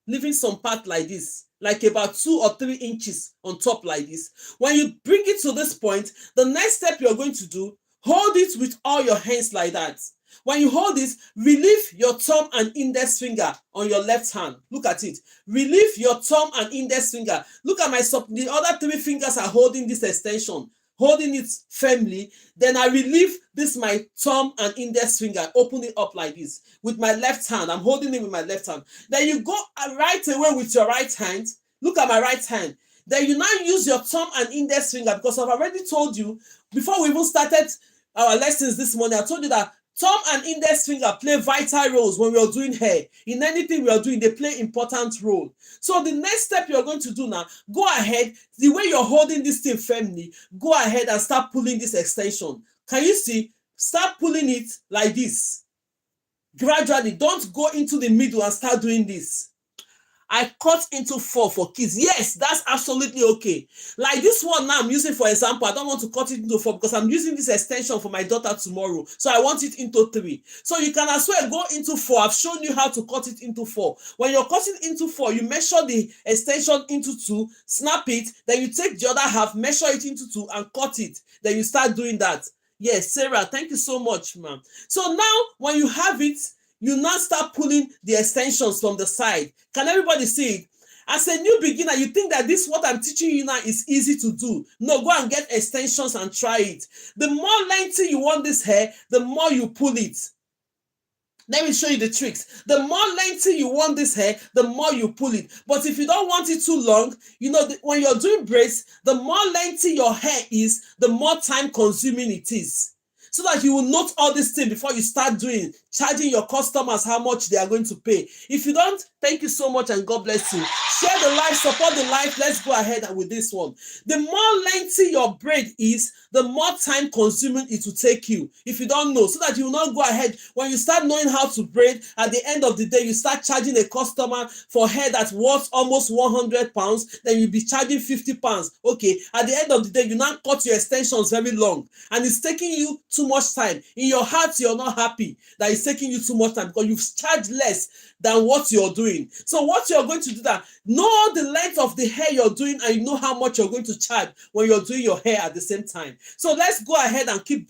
Leaving some part like this, like about 2 or 3 inches on top like this. When you bring it to this point, the next step you're going to do, hold it with all your hands like that. When you hold this, relieve your thumb and index finger on your left hand. Look at it. Relieve your thumb and index finger. Look at the other 3 fingers are holding this extension, holding it firmly. Then I relieve this my thumb and index finger, open it up like this with my left hand. I'm holding it with my left hand. Then you go right away with your right hand. Look at my right hand. Then you now use your thumb and index finger, because I've already told you before we even started our lessons this morning, I told you that thumb and index finger play vital roles when we are doing hair. In anything we are doing, they play important role. So the next step you're going to do now, go ahead, the way you're holding this thing firmly, go ahead and start pulling this extension. Can you see? Start pulling it like this. Gradually, don't go into the middle and start doing this. I cut into 4 for kids. Yes, that's absolutely okay. Like this one now I'm using, for example, I don't want to cut it into 4 because I'm using this extension for my daughter tomorrow. So I want it into 3. So you can as well go into 4. I've shown you how to cut it into 4. When you're cutting into 4, you measure the extension into 2, snap it, then you take the other half, measure it into 2 and cut it. Then you start doing that. Yes, Sarah, thank you so much, ma'am. So now when you have it, you now start pulling the extensions from the side. Can everybody see it? As a new beginner, you think that this what I'm teaching you now is easy to do. No, go and get extensions and try it. The more lengthy you want this hair, the more you pull it. Let me show you the tricks. The more lengthy you want this hair, the more you pull it. But if you don't want it too long, you know, when you're doing braids, the more lengthy your hair is, the more time consuming it is. So that you will note all these things before you start doing, charging your customers how much they are going to pay. If you don't, thank you so much and God bless you. Share the live, support the live. Let's go ahead with this one. The more lengthy your braid is, the more time consuming it will take you. If you don't know, so that you will not go ahead. When you start knowing how to braid, at the end of the day, you start charging a customer for hair that's worth almost 100 pounds, then you'll be charging 50 pounds. Okay, at the end of the day, you now cut your extensions very long, and it's taking you too much time. In your heart, you're not happy that it's taking you too much time because you've charged less than what you're doing. So what you're going to do, that know the length of the hair you're doing, and you know how much you're going to charge when you're doing your hair at the same time. So let's go ahead and keep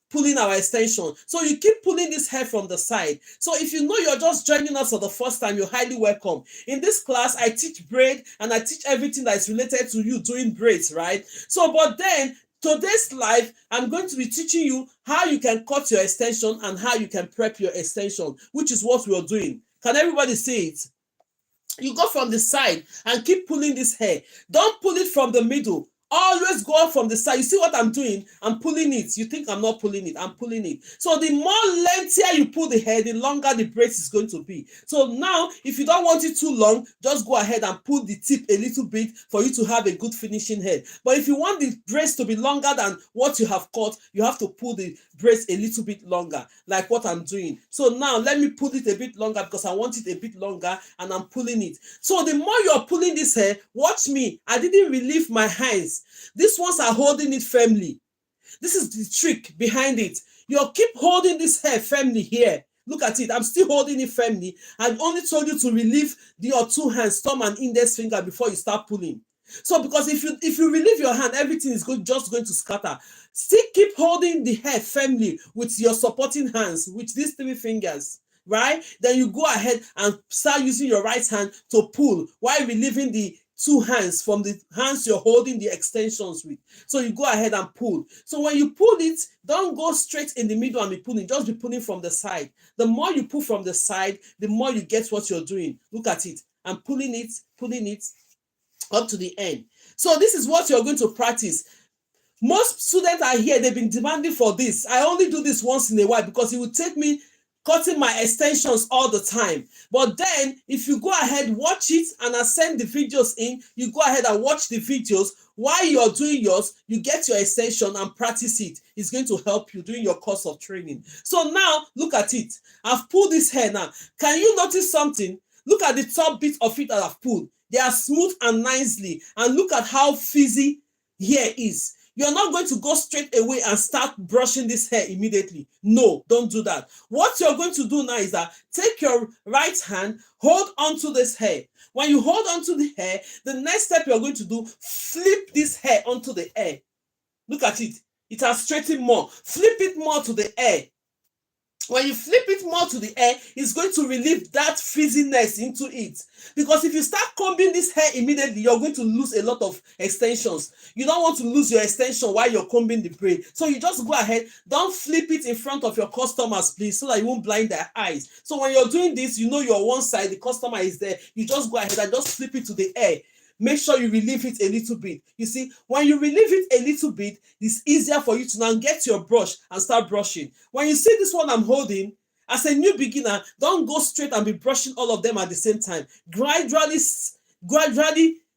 pulling our extension. So you keep pulling this hair from the side. So if you know you're just joining us for the first time, you're highly welcome. In this class, I teach braid and I teach everything that is related to you doing braids, right? So, but then today's live, I'm going to be teaching you how you can cut your extension and how you can prep your extension, which is what we're doing. Can everybody see it? You go from the side and keep pulling this hair. Don't pull it from the middle. Always go out from the side. You see what I'm doing? I'm pulling it. You think I'm not pulling it? I'm pulling it. So the more lengthier you pull the hair, the longer the braids is going to be. So now, if you don't want it too long, just go ahead and pull the tip a little bit for you to have a good finishing head. But if you want the braids to be longer than what you have cut, you have to pull the braids a little bit longer, like what I'm doing. So now let me pull it a bit longer because I want it a bit longer, and I'm pulling it. So the more you're pulling this hair, watch me. I didn't relieve my hands. These ones are holding it firmly. This is the trick behind it. You keep holding this hair firmly here. Look at it. I'm still holding it firmly. I've only told you to relieve your two hands, thumb and index finger, before you start pulling. So because if you relieve your hand, everything is just going to scatter. Still keep holding the hair firmly with your supporting hands, with these three fingers, right? Then you go ahead and start using your right hand to pull while relieving the two hands from the hands you're holding the extensions with. So you go ahead and pull. So when you pull it, don't go straight in the middle and be pulling. Just be pulling from the side. The more you pull from the side, the more you get what you're doing. Look at it. I'm pulling it up to the end. So this is what you're going to practice. Most students are here, they've been demanding for this. I only do this once in a while because it will take me cutting my extensions all the time. But then if you go ahead, watch it, and I send the videos in, you go ahead and watch the videos while you're doing yours, you get your extension and practice it. It's going to help you during your course of training. So now look at it. I've pulled this hair now. Can you notice something? Look at the top bit of it that I've pulled. They are smooth and nicely. And look at how fizzy hair is. You're not going to go straight away and start brushing this hair immediately. No, don't do that. What you're going to do now is that take your right hand, hold onto this hair. When you hold onto the hair, the next step you're going to do, flip this hair onto the air. Look at it. It has straightened more. Flip it more to the air. When you flip it more to the air, it's going to relieve that frizziness into it. Because if you start combing this hair immediately, you're going to lose a lot of extensions. You don't want to lose your extension while you're combing the braid. So you just go ahead, don't flip it in front of your customers, please, so that you won't blind their eyes. So when you're doing this, you know you're one side, the customer is there. You just go ahead and just flip it to the air. Make sure you relieve it a little bit. You see, when you relieve it a little bit, it's easier for you to now get your brush and start brushing. When you see this one I'm holding, as a new beginner, don't go straight and be brushing all of them at the same time. Gradually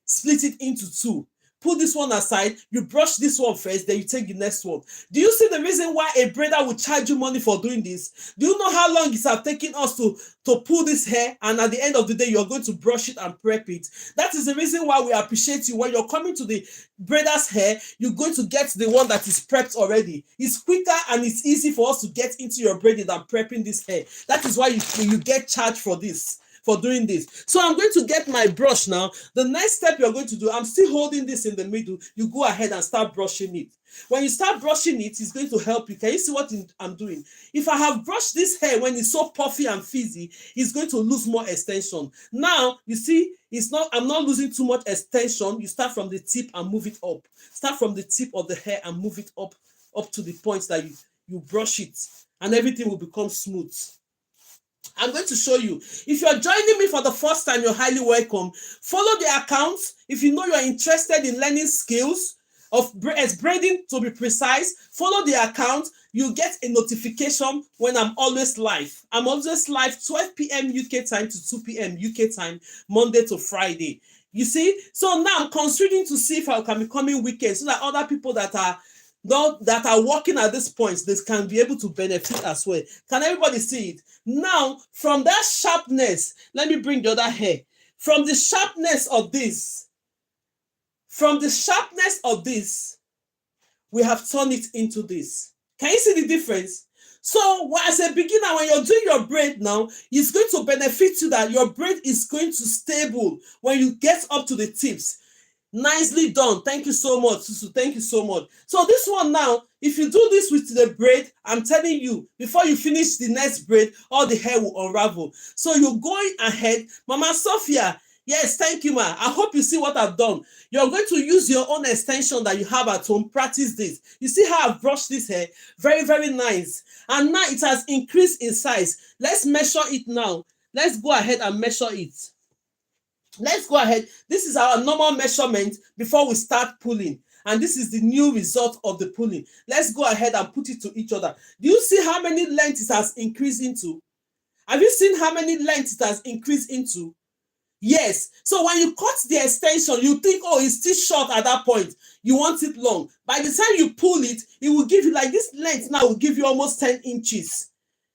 split it into two. Put this one aside, you brush this one first, then you take the next one. Do you see the reason why a braider will charge you money for doing this? Do you know how long it has taken us to pull this hair, and at the end of the day, you're going to brush it and prep it? That is the reason why we appreciate you. When you're coming to the braider's hair, you're going to get the one that is prepped already. It's quicker and it's easy for us to get into your braiding than prepping this hair. That is why you get charged for this. For doing this. So I'm going to get my brush now. The next step you're going to do, I'm still holding this in the middle. You go ahead and start brushing it. When you start brushing it, it's going to help you. Can you see what I'm doing? If I have brushed this hair when it's so puffy and fizzy, it's going to lose more extension. Now, you see, I'm not losing too much extension. You start from the tip and move it up. Start from the tip of the hair and move it up to the point that you brush it, and everything will become smooth. I'm going to show you. If you're joining me for the first time, you're highly welcome. Follow the account. If you know you're interested in learning skills of braiding, to be precise, follow the account. You get a notification when I'm always live. I'm always live 12 p.m. UK time to 2 p.m. UK time, Monday to Friday. You see? So now I'm considering to see if I can be coming weekends so that other people that are working at this point, they can be able to benefit as well. Can everybody see it? Now, from that sharpness, let me bring the other hair. From the sharpness of this, we have turned it into this. Can you see the difference? So, as a beginner, when you're doing your braid now, it's going to benefit you that your braid is going to stable when you get up to the tips. Nicely done. Thank you so much, Susu. Thank you so much. So this one now, if you do this with the braid, I'm telling you, before you finish the next braid, all the hair will unravel. So you're going ahead. Mama Sophia, yes, thank you, ma. I hope you see what I've done. You're going to use your own extension that you have at home. Practice this. You see how I've brushed this hair? Very, very nice. And now it has increased in size. Let's measure it now. Let's go ahead and measure it. Let's go ahead. This is our normal measurement before we start pulling. and this is the new result of the pulling. Let's go ahead and put it to each other. Do you see how many lengths it has increased into? Have you seen how many lengths it has increased into? Yes. So when you cut the extension, you think, oh, it's still short at that point. You want it long. By the time you pull it, it will give you, like this length now will give you almost 10 inches.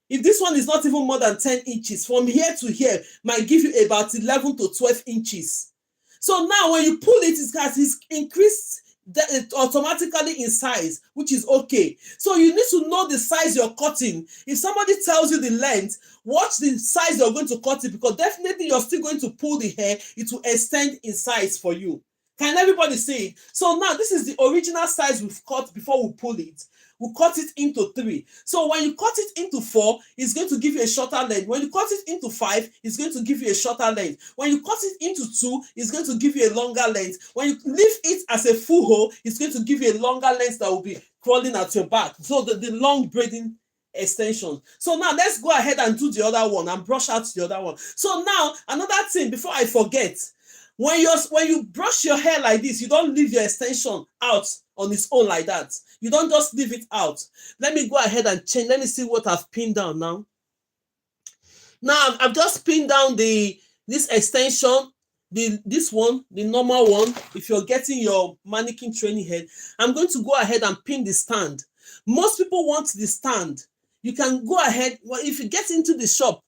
If this one is not even more than 10 inches, from here to here might give you about 11 to 12 inches. So now when you pull it, it's increased automatically in size, which is okay. So you need to know the size you're cutting. If somebody tells you the length, watch the size you're going to cut it, because definitely you're still going to pull the hair. It will extend in size for you. Can everybody see it? So now this is the original size we've cut before we pull it. We cut it into 3. So when you cut it into 4, it's going to give you a shorter length. When you cut it into 5, it's going to give you a shorter length. When you cut it into 2, it's going to give you a longer length. When you leave it as a full hole, it's going to give you a longer length that will be crawling at your back. So the long braiding extension. So now let's go ahead and do the other one and brush out the other one. So now another thing before I forget, when you brush your hair like this, you don't leave your extension out on its own like that. You don't just leave it out. Let me go ahead and change. Let me see what I've pinned down now. Now I've just pinned down this extension, this one, the normal one. If you're getting your mannequin training head, I'm going to go ahead and pin the stand. Most people want the stand. You can go ahead. Well, if you get into the shop,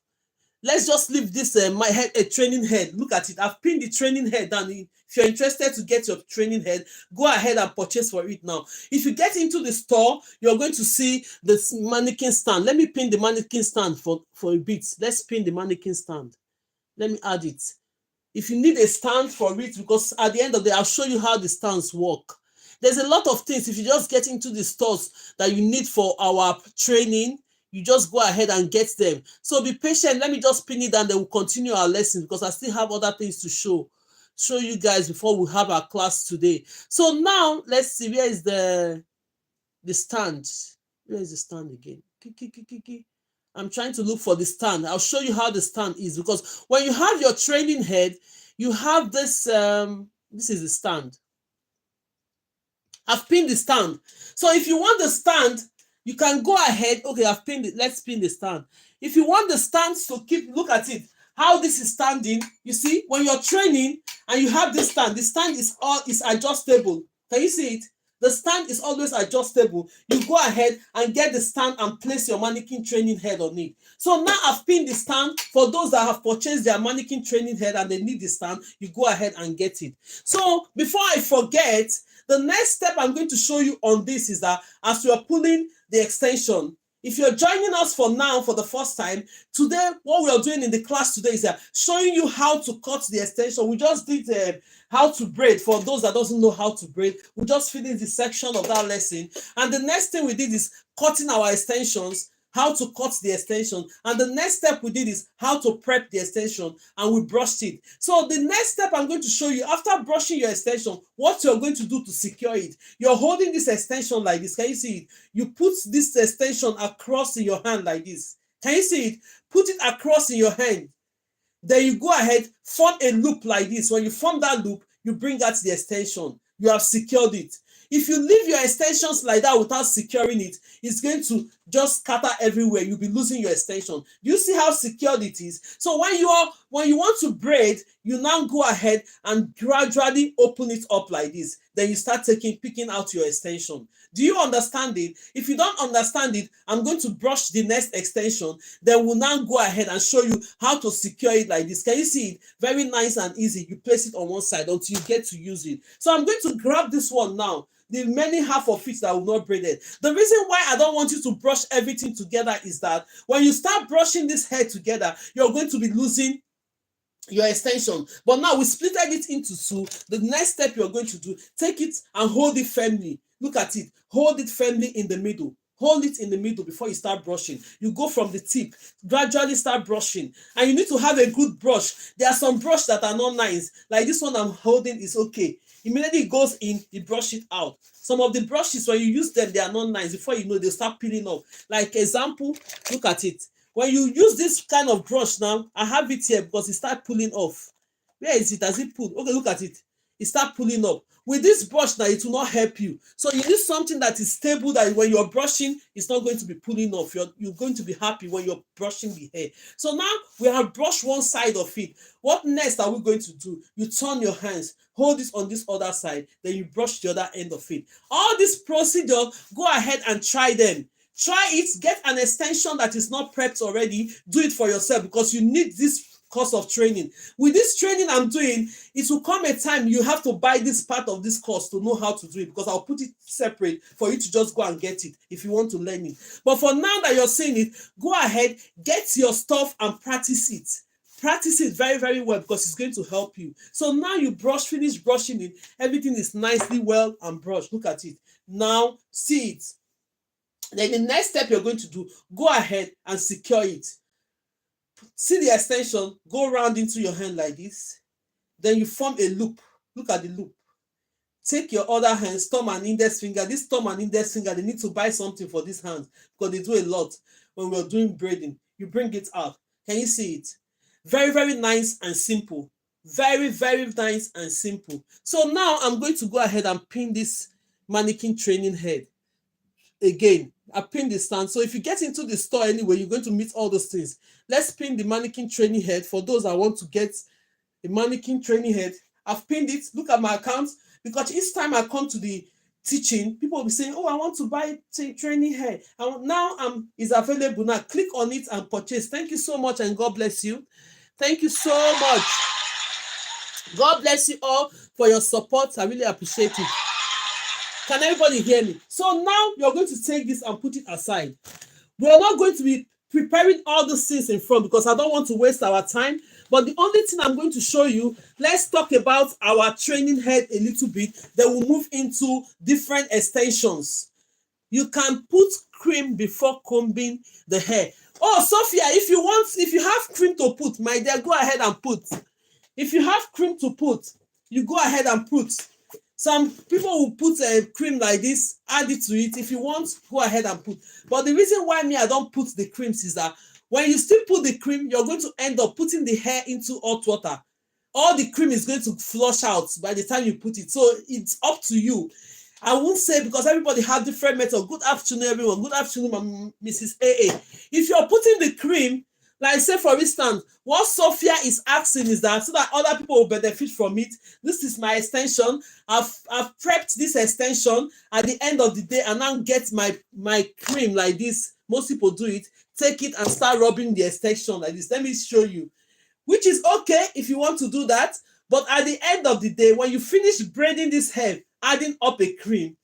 let's just leave this my head, a training head. Look at it. I've pinned the training head down. If you're interested to get your training head, go ahead and purchase for it now. If you get into the store, you're going to see this mannequin stand. Let me pin the mannequin stand for a bit. Let's pin the mannequin stand. Let me add it. If you need a stand for it, because at the end of the day, I'll show you how the stands work. There's a lot of things. If you just get into the stores that you need for our training, you just go ahead and get them. So be patient. Let me just pin it down. Then we'll continue our lesson, because I still have other things to show you guys before we have our class today. So now let's see, where is the stand? Where is the stand again? I'm trying to look for the stand. I'll show you how the stand is, because when you have your training head, you have this. This is the stand. I've pinned the stand. So if you want the stand, you can go ahead. Okay, I've pinned it. Let's pin the stand. If you want the stand to look at it, how this is standing. You see, when you're training and you have this stand, the stand is adjustable. Can you see it? The stand is always adjustable. You go ahead and get the stand and place your mannequin training head on it. So now I've pinned the stand. For those that have purchased their mannequin training head and they need the stand, you go ahead and get it. So before I forget, the next step I'm going to show you on this is that as you are pulling the extension, if you're joining us for the first time, today, what we are doing in the class today is showing you how to cut the extension. We just did how to braid. For those that doesn't know how to braid, we just finished the section of that lesson. And the next thing we did is cutting our extensions, how to cut the extension. And the next step we did is how to prep the extension, and we brushed it. So the next step I'm going to show you, after brushing your extension, what you're going to do to secure it. You're holding this extension like this. Can you see it? You put this extension across in your hand like this. Can you see it? Put it across in your hand. Then you go ahead, form a loop like this. When you form that loop, you bring out the extension. You have secured it. If you leave your extensions like that without securing it, it's going to just scatter everywhere. You'll be losing your extension. Do you see how secured it is? So when you want to braid, you now go ahead and gradually open it up like this. Then you start picking out your extension. Do you understand it? If you don't understand it, I'm going to brush the next extension. Then we'll now go ahead and show you how to secure it like this. Can you see it? Very nice and easy. You place it on one side until you get to use it. So I'm going to grab this one now. The many half of it that will not braided. The reason why I don't want you to brush everything together is that when you start brushing this hair together, you're going to be losing your extension. But now we splitted it into two. The next step you're going to do, take it and hold it firmly. Look at it. Hold it firmly in the middle. Hold it in the middle before you start brushing. You go from the tip, gradually start brushing. And you need to have a good brush. There are some brushes that are not nice. Like this one I'm holding is okay. Immediately it goes in, you brush it out. Some of the brushes, when you use them, they are not nice. Before you know, they start peeling off. Like example, look at it. When you use this kind of brush now, I have it here because it starts pulling off. Where is it? Has it pulled? Okay, look at it. it start pulling up. With this brush now, it will not help you. So you need something that is stable, that when you're brushing, it's not going to be pulling off. You're going to be happy when you're brushing the hair. So now we have brushed one side of it. What next are we going to do? You turn your hands, hold it on this other side, then you brush the other end of it. All this procedure, go ahead and try them. Try it, get an extension that is not prepped already, do it for yourself, because you need this course of training. With this training I'm doing, it will come a time you have to buy this part of this course to know how to do it, because I'll put it separate for you to just go and get it if you want to learn it. But for now that you're seeing it, go ahead, get your stuff and practice it. Practice it very, very well, because it's going to help you. So now you finish brushing it, everything is nicely well and brushed. Look at it. Now see it. Then the next step you're going to do, go ahead and secure it. See the extension, go round into your hand like this. Then you form a loop. Look at the loop. Take your other hand, thumb and index finger. This thumb and index finger, they need to buy something for this hand, because they do a lot when we're doing braiding. You bring it out. Can you see it? Very, very nice and simple. Very, very nice and simple. So now I'm going to go ahead and pin this mannequin training head. Again, I pinned the stand. So if you get into the store anyway, you're going to meet all those things. Let's pin the mannequin training head. For those that want to get a mannequin training head, I've pinned it. Look at my account, because each time I come to the teaching, people will be saying, oh, I want to buy training head. And now it's available. Now click on it and purchase. Thank you so much, and God bless you. Thank you so much. God bless you all for your support. I really appreciate it. Can everybody hear me? So now you're going to take this and put it aside. We're not going to be preparing all these things in front, because I don't want to waste our time. But the only thing I'm going to show you, let's talk about our training head a little bit. Then we'll move into different extensions. You can put cream before combing the hair. Oh, Sophia, if you have cream to put, my dear, go ahead and put. If you have cream to put, you go ahead and put. Some people will put a cream like this, add it to it. If you want, go ahead and put. But the reason why I don't put the creams is that when you still put the cream, you're going to end up putting the hair into hot water. All the cream is going to flush out by the time you put it. So it's up to you. I won't say, because everybody has different methods. Good afternoon, everyone. Good afternoon, Mrs. AA. If you're putting the cream, like say for instance, what Sophia is asking is that so that other people will benefit from it. This is my extension. I've prepped this extension at the end of the day, and now get my cream like this. Most people do it. Take it and start rubbing the extension like this. Let me show you, which is okay if you want to do that. But at the end of the day, when you finish braiding this hair, adding up a cream,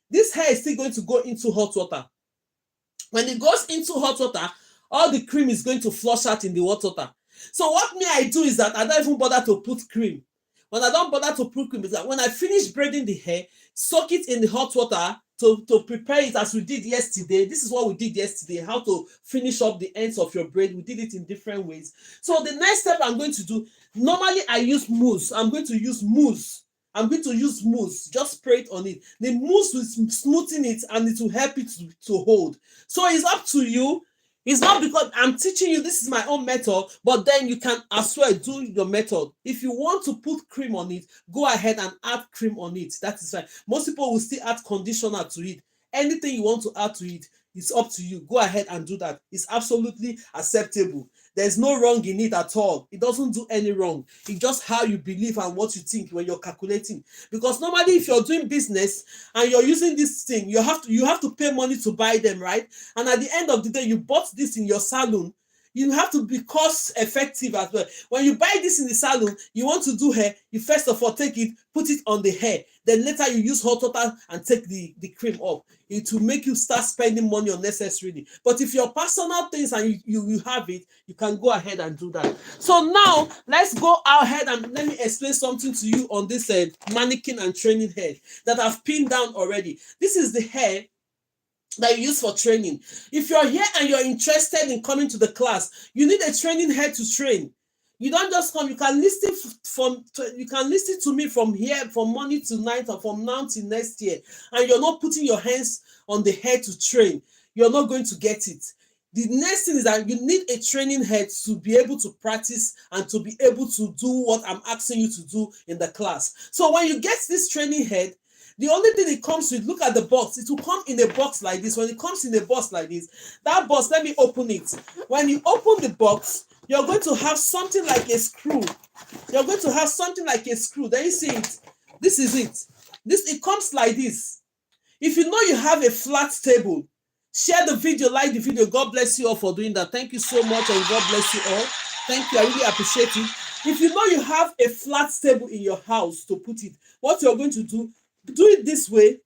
this hair is still going to go into hot water. When it goes into hot water, all the cream is going to flush out in the hot water. So what I do is that I don't even bother to put cream. When I don't bother to put cream, is that when I finish braiding the hair, soak it in the hot water to prepare it as we did yesterday. This is what we did yesterday, how to finish up the ends of your braid. We did it in different ways. So the next step I'm going to do, normally I use mousse. I'm going to use mousse. Just spray it on it. The mousse will smoothen it, and it will help it to hold. So it's up to you. It's not because I'm teaching you, this is my own method, but then you can as well do your method. If you want to put cream on it, go ahead and add cream on it. That is fine. Most people will still add conditioner to it. Anything you want to add to it, it's up to you. Go ahead and do that. It's absolutely acceptable. There's no wrong in it at all. It doesn't do any wrong. It's just how you believe and what you think when you're calculating. Because normally if you're doing business and you're using this thing, you have to pay money to buy them, right? And at the end of the day, you bought this in your salon. You have to be cost effective as well. When you buy this in the salon, you want to do hair, you first of all take it, put it on the hair. Then later you use hot water and take the cream off. It will make you start spending money unnecessarily. But if your personal things and you have it, you can go ahead and do that. So now let's go ahead and let me explain something to you on this mannequin and training hair that I've pinned down already. This is the hair that you use for training. If you're here and you're interested in coming to the class, you need a training head to train. You don't just come. You can listen to me from here, from morning to night, or from now till next year, and you're not putting your hands on the head to train. You're not going to get it. The next thing is that you need a training head to be able to practice and to be able to do what I'm asking you to do in the class. So when you get this training head, the only thing it comes with, look at the box. It will come in a box like this. When it comes in a box like this, that box, let me open it. When you open the box, you're going to have something like a screw. You're going to have something like a screw. Then you see it. This is it. It comes like this. If you know you have a flat table, share the video, like the video. God bless you all for doing that. Thank you so much, and God bless you all. Thank you. I really appreciate it. If you know you have a flat table in your house to put it, what you're going to do it this way.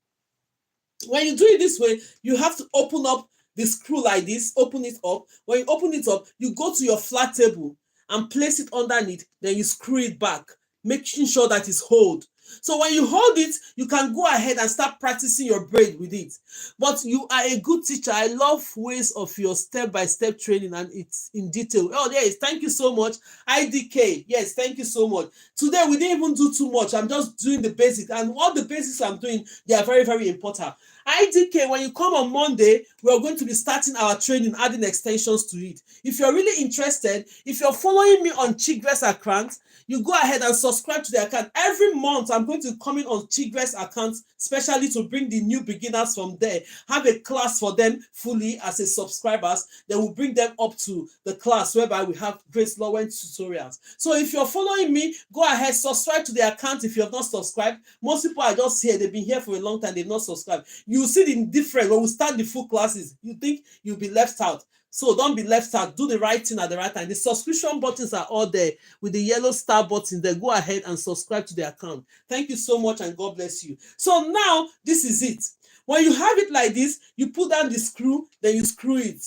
When you do it this way, you have to open up the screw like this, open it up. When you open it up, you go to your flat table and place it underneath, then you screw it back, making sure that it's hold. So when you hold it, you can go ahead and start practicing your braid with it. But you are a good teacher. I love ways of your step-by-step training, and it's in detail. Oh, yes, thank you so much. IDK, yes, thank you so much. Today, we didn't even do too much. I'm just doing the basics, and all the basics I'm doing, they are very, very important. IDK, when you come on Monday, we're going to be starting our training, adding extensions to it. If you're really interested, if you're following me on Grace account, you go ahead and subscribe to the account. Every month, I'm going to come in on Grace account, especially to bring the new beginners from there, have a class for them fully as a subscribers. Then we'll bring them up to the class whereby we have Grace Lawen tutorials. So if you're following me, go ahead, subscribe to the account if you have not subscribed. Most people are just here. They've been here for a long time. They've not subscribed. You see the difference when we start the full classes. You think you'll be left out. So don't be left out. Do the right thing at the right time. The subscription buttons are all there with the yellow star button there. Go ahead and subscribe to the account. Thank you so much, and God bless you. So now this is it. When you have it like this, you put down the screw, then you screw it.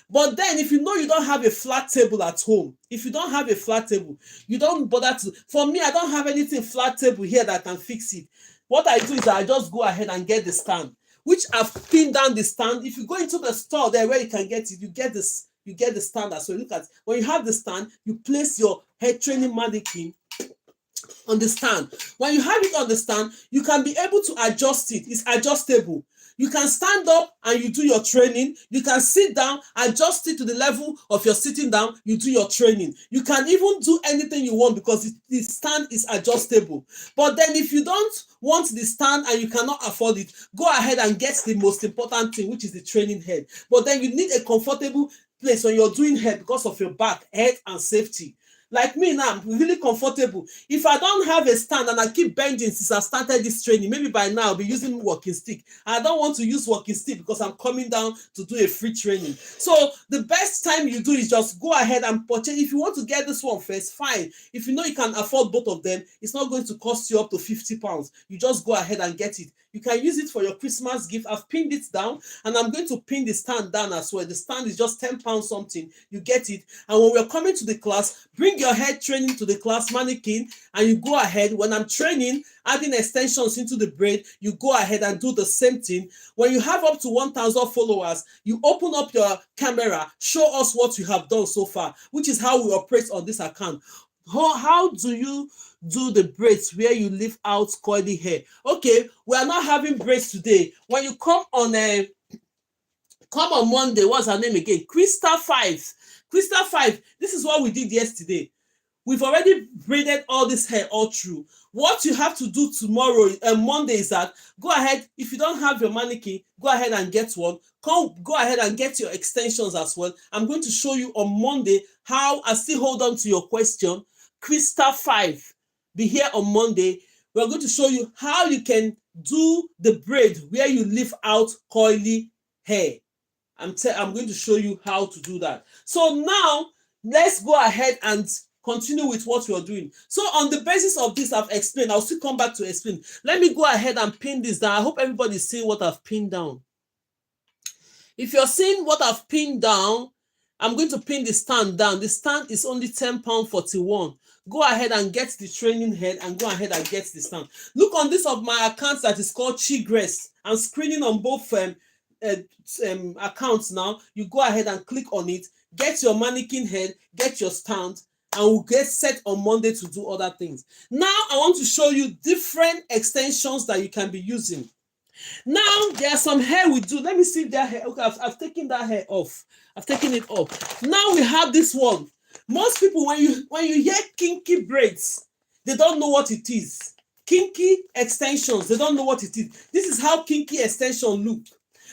But then if you know you don't have a flat table at home, if you don't have a flat table, you don't bother to. For me, I don't have anything flat table here that can fix it. What I do is I just go ahead and get the stand, which I've pinned down the stand. If you go into the store there where you can get it, you get this, you get the stand as well. Look at, when you have the stand, you place your head training mannequin on the stand. When you have it on the stand, you can be able to adjust it. It's adjustable. You can stand up and you do your training. You can sit down, adjust it to the level of your sitting down, you do your training. You can even do anything you want because the stand is adjustable. But then if you don't want the stand and you cannot afford it, go ahead and get the most important thing, which is the training head. But then you need a comfortable place when you're doing head because of your back, head, and safety. Like me now, I'm really comfortable. If I don't have a stand and I keep bending since I started this training, maybe by now I'll be using walking stick. I don't want to use walking stick because I'm coming down to do a free training. So the best time you do is just go ahead and purchase. If you want to get this one first, fine. If you know you can afford both of them, it's not going to cost you up to £50. You just go ahead and get it. You can use it for your Christmas gift. I've pinned it down, and I'm going to pin the stand down as well. The stand is just £10 something. You get it. And when we're coming to the class, bring your head training to the class mannequin, and you go ahead. When I'm training, adding extensions into the braid, you go ahead and do the same thing. When you have up to 1,000 followers, you open up your camera, show us what you have done so far, which is how we operate on this account. How do you do the braids where you leave out coily hair? Okay, we are not having braids today. When you come on Monday, what's her name again? Crystal 5. Crystal 5, this is what we did yesterday. We've already braided all this hair all through. What you have to do tomorrow, Monday, is that go ahead. If you don't have your mannequin, go ahead and get one. Go ahead and get your extensions as well. I'm going to show you on Monday how. I still hold on to your question. Crystal 5, be here on Monday. We're going to show you how you can do the braid where you leave out coily hair. I'm going to show you how to do that. So now let's go ahead and continue with what we're doing. So on the basis of this I've explained, I'll still come back to explain. Let me go ahead and pin this down. I hope everybody's seeing what I've pinned down. If you're seeing what I've pinned down, I'm going to pin the stand down. The stand is only £10.41. Go ahead and get the training head and go ahead and get the stand. Look on this of my accounts that is called Grace. I'm screening on both accounts now. You go ahead and click on it, get your mannequin head, get your stand, and we'll get set on Monday to do other things. Now I want to show you different extensions that you can be using. Now there are some hair we do. Let me see that hair. Okay, I've taken that hair off. I've taken it off. Now we have this one. Most people, when you hear kinky braids, they don't know what it is. Kinky extensions, they don't know what it is. This is how kinky extension look.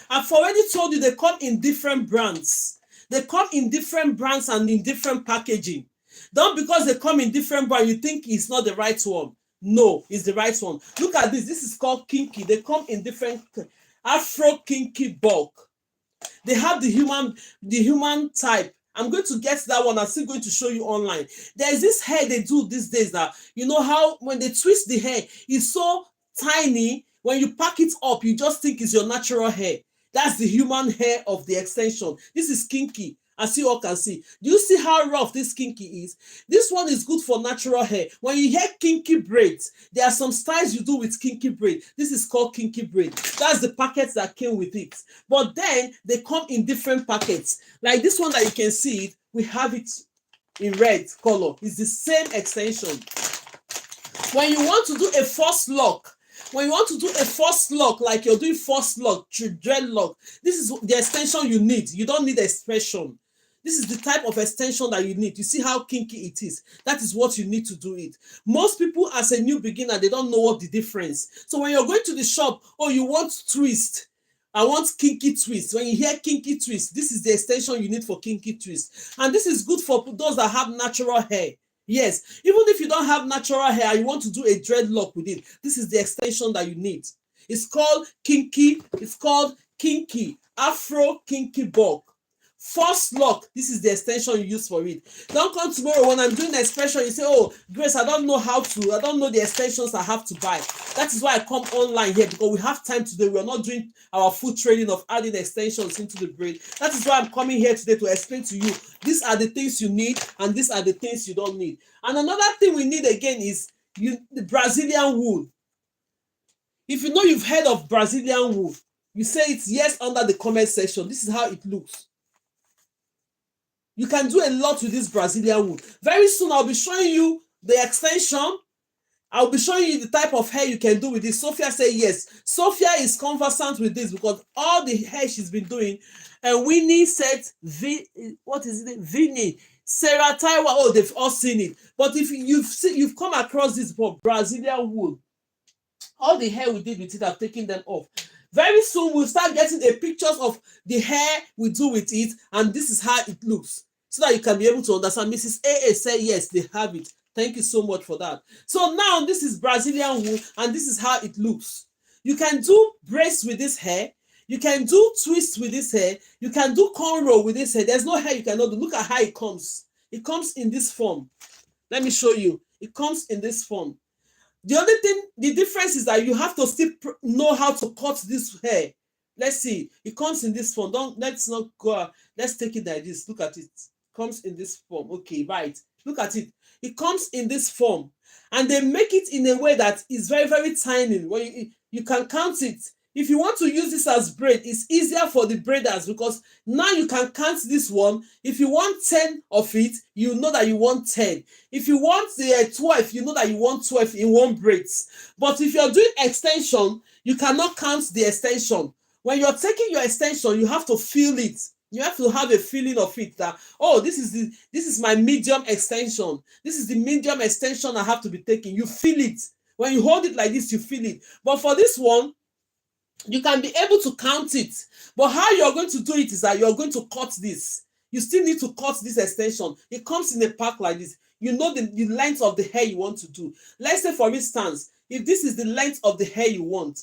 I've already told you they come in different brands. They come in different brands and in different packaging. Don't because they come in different brands, you think it's not the right one. No, it's the right one. Look at this. This is called kinky. They come in different Afro kinky bulk. They have the human type. I'm going to get that one. I'm still going to show you online. There's this hair they do these days that, you know how when they twist the hair, it's so tiny. When you pack it up, you just think it's your natural hair. That's the human hair of the extension. This is kinky, as you all can see. Do you see how rough this kinky is? This one is good for natural hair. When you hear kinky braids, there are some styles you do with kinky braid. This is called kinky braid. That's the packets that came with it. But then they come in different packets. Like this one that you can see it, we have it in red color. It's the same extension. When you want to do a false lock, like you're doing false lock, dreadlock, this is the extension you need. You don't need expression. This is the type of extension that you need. You see how kinky it is. That is what you need to do it. Most people, as a new beginner, they don't know what the difference. So when you're going to the shop, oh, you want twist. I want kinky twist. When you hear kinky twist, this is the extension you need for kinky twist. And this is good for those that have natural hair. Yes, even if you don't have natural hair, you want to do a dreadlock with it, this is the extension that you need. It's called kinky. It's called kinky. Afro kinky bulk. False lock, this is the extension you use for it. Don't come tomorrow when I'm doing the expression, you say, oh, Grace, I don't know the extensions I have to buy. That is why I come online here, because we have time today. We are not doing our full training of adding extensions into the braid. That is why I'm coming here today to explain to you, these are the things you need and these are the things you don't need. And another thing we need again is the Brazilian wool. If you know you've heard of Brazilian wool, you say it's yes under the comment section. This is how it looks. You can do a lot with this Brazilian wool. Very soon, I'll be showing you the extension. I'll be showing you the type of hair you can do with this. Sophia said yes. Sophia is conversant with this because all the hair she's been doing. And Winnie said, what is it? Vinny, Sarah, Taiwa, oh, they've all seen it. But if you've come across this Brazilian wool, all the hair we did with it, I've taken them off. Very soon, we'll start getting the pictures of the hair we do with it, and this is how it looks, so that you can be able to understand. Mrs. AA said yes, they have it. Thank you so much for that. So now this is Brazilian wool, and this is how it looks. You can do braids with this hair. You can do twists with this hair. You can do cornrow with this hair. There's no hair you cannot do. Look at how it comes. It comes in this form. Let me show you. It comes in this form. The only thing, the difference is that you have to still know how to cut this hair. Let's see. It comes in this form. Let's not go. Let's take it like this. Look at it. It comes in this form. Okay, right. Look at it. It comes in this form. And they make it in a way that is very, very tiny. Where you can count it. If you want to use this as braid, it's easier for the braiders because now you can count this one. If you want 10 of it, you know that you want 10. If you want the 12, you know that you want 12 in one braids. But if you're doing extension, you cannot count the extension. When you're taking your extension, you have to feel it. You have to have a feeling of it that, oh, this is my medium extension. This is the medium extension I have to be taking. You feel it. When you hold it like this, you feel it. But for this one, you can be able to count it. But how you're going to do it is that you're going to cut this. You still need to cut this extension. It comes in a pack like this. You know the length of the hair you want to do. Let's say, for instance, if this is the length of the hair you want,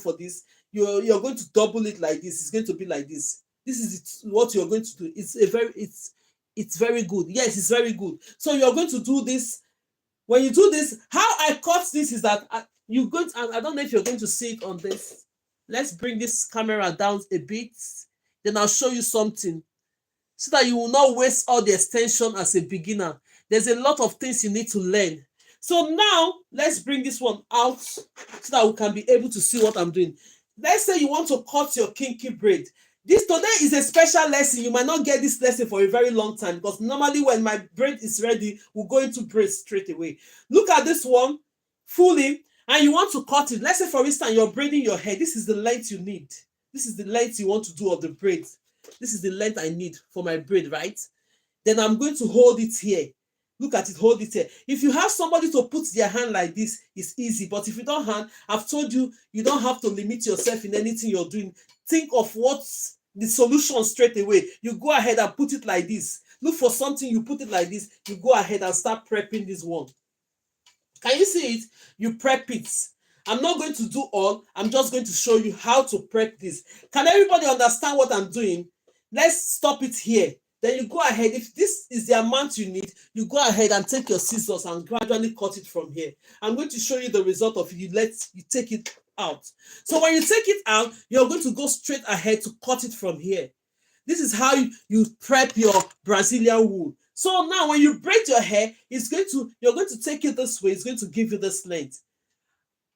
for this, you're going to double it like this. It's going to be like this. This is what you're going to do. It's very good. Yes, it's very good. So you're going to do this. When you do this, how I cut this is that I don't know if you're going to see it on this. Let's bring this camera down a bit. Then I'll show you something so that you will not waste all the extension as a beginner. There's a lot of things you need to learn. So now let's bring this one out so that we can be able to see what I'm doing. Let's say you want to cut your kinky braid. This today is a special lesson. You might not get this lesson for a very long time because normally when my braid is ready, we'll go into braid straight away. Look at this one fully. and you want to cut it. Let's say, for instance, you're braiding your hair. This is the length you need. This is the length you want to do of the braid. This is the length I need for my braid, right? Then I'm going to hold it here. Look at it, hold it here. If you have somebody to put their hand like this, it's easy. But if you don't have, I've told you, you don't have to limit yourself in anything you're doing. Think of what's the solution straight away. You go ahead and put it like this. Look for something, you put it like this. You go ahead and start prepping this one. Can you see it? You prep it. I'm not going to do all. I'm just going to show you how to prep this. Can everybody understand what I'm doing? Let's stop it here. Then you go ahead. If this is the amount you need, you go ahead and take your scissors and gradually cut it from here. I'm going to show you the result of it. You take it out. So when you take it out, you're going to go straight ahead to cut it from here. This is how you prep your Brazilian wool. So now when you braid your hair, you're going to take it this way. It's going to give you this length.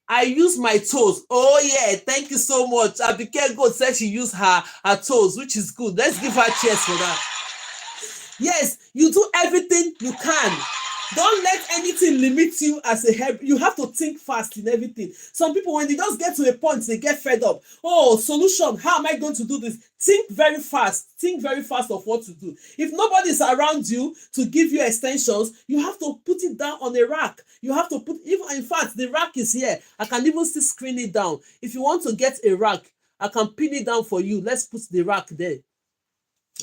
I use my toes. Oh yeah, thank you so much. Abike God said she used her toes, which is good. Let's give her cheers for that. Yes, you do everything you can. Don't let anything limit you as a hair. You have to think fast in everything. Some people, when they just get to a point, they get fed up. Oh, solution. How am I going to do this? Think very fast. Think very fast of what to do. If nobody is around you to give you extensions, you have to put it down on a rack. You have to put, even in fact, the rack is here. I can even still screen it down. If you want to get a rack, I can pin it down for you. Let's put the rack there.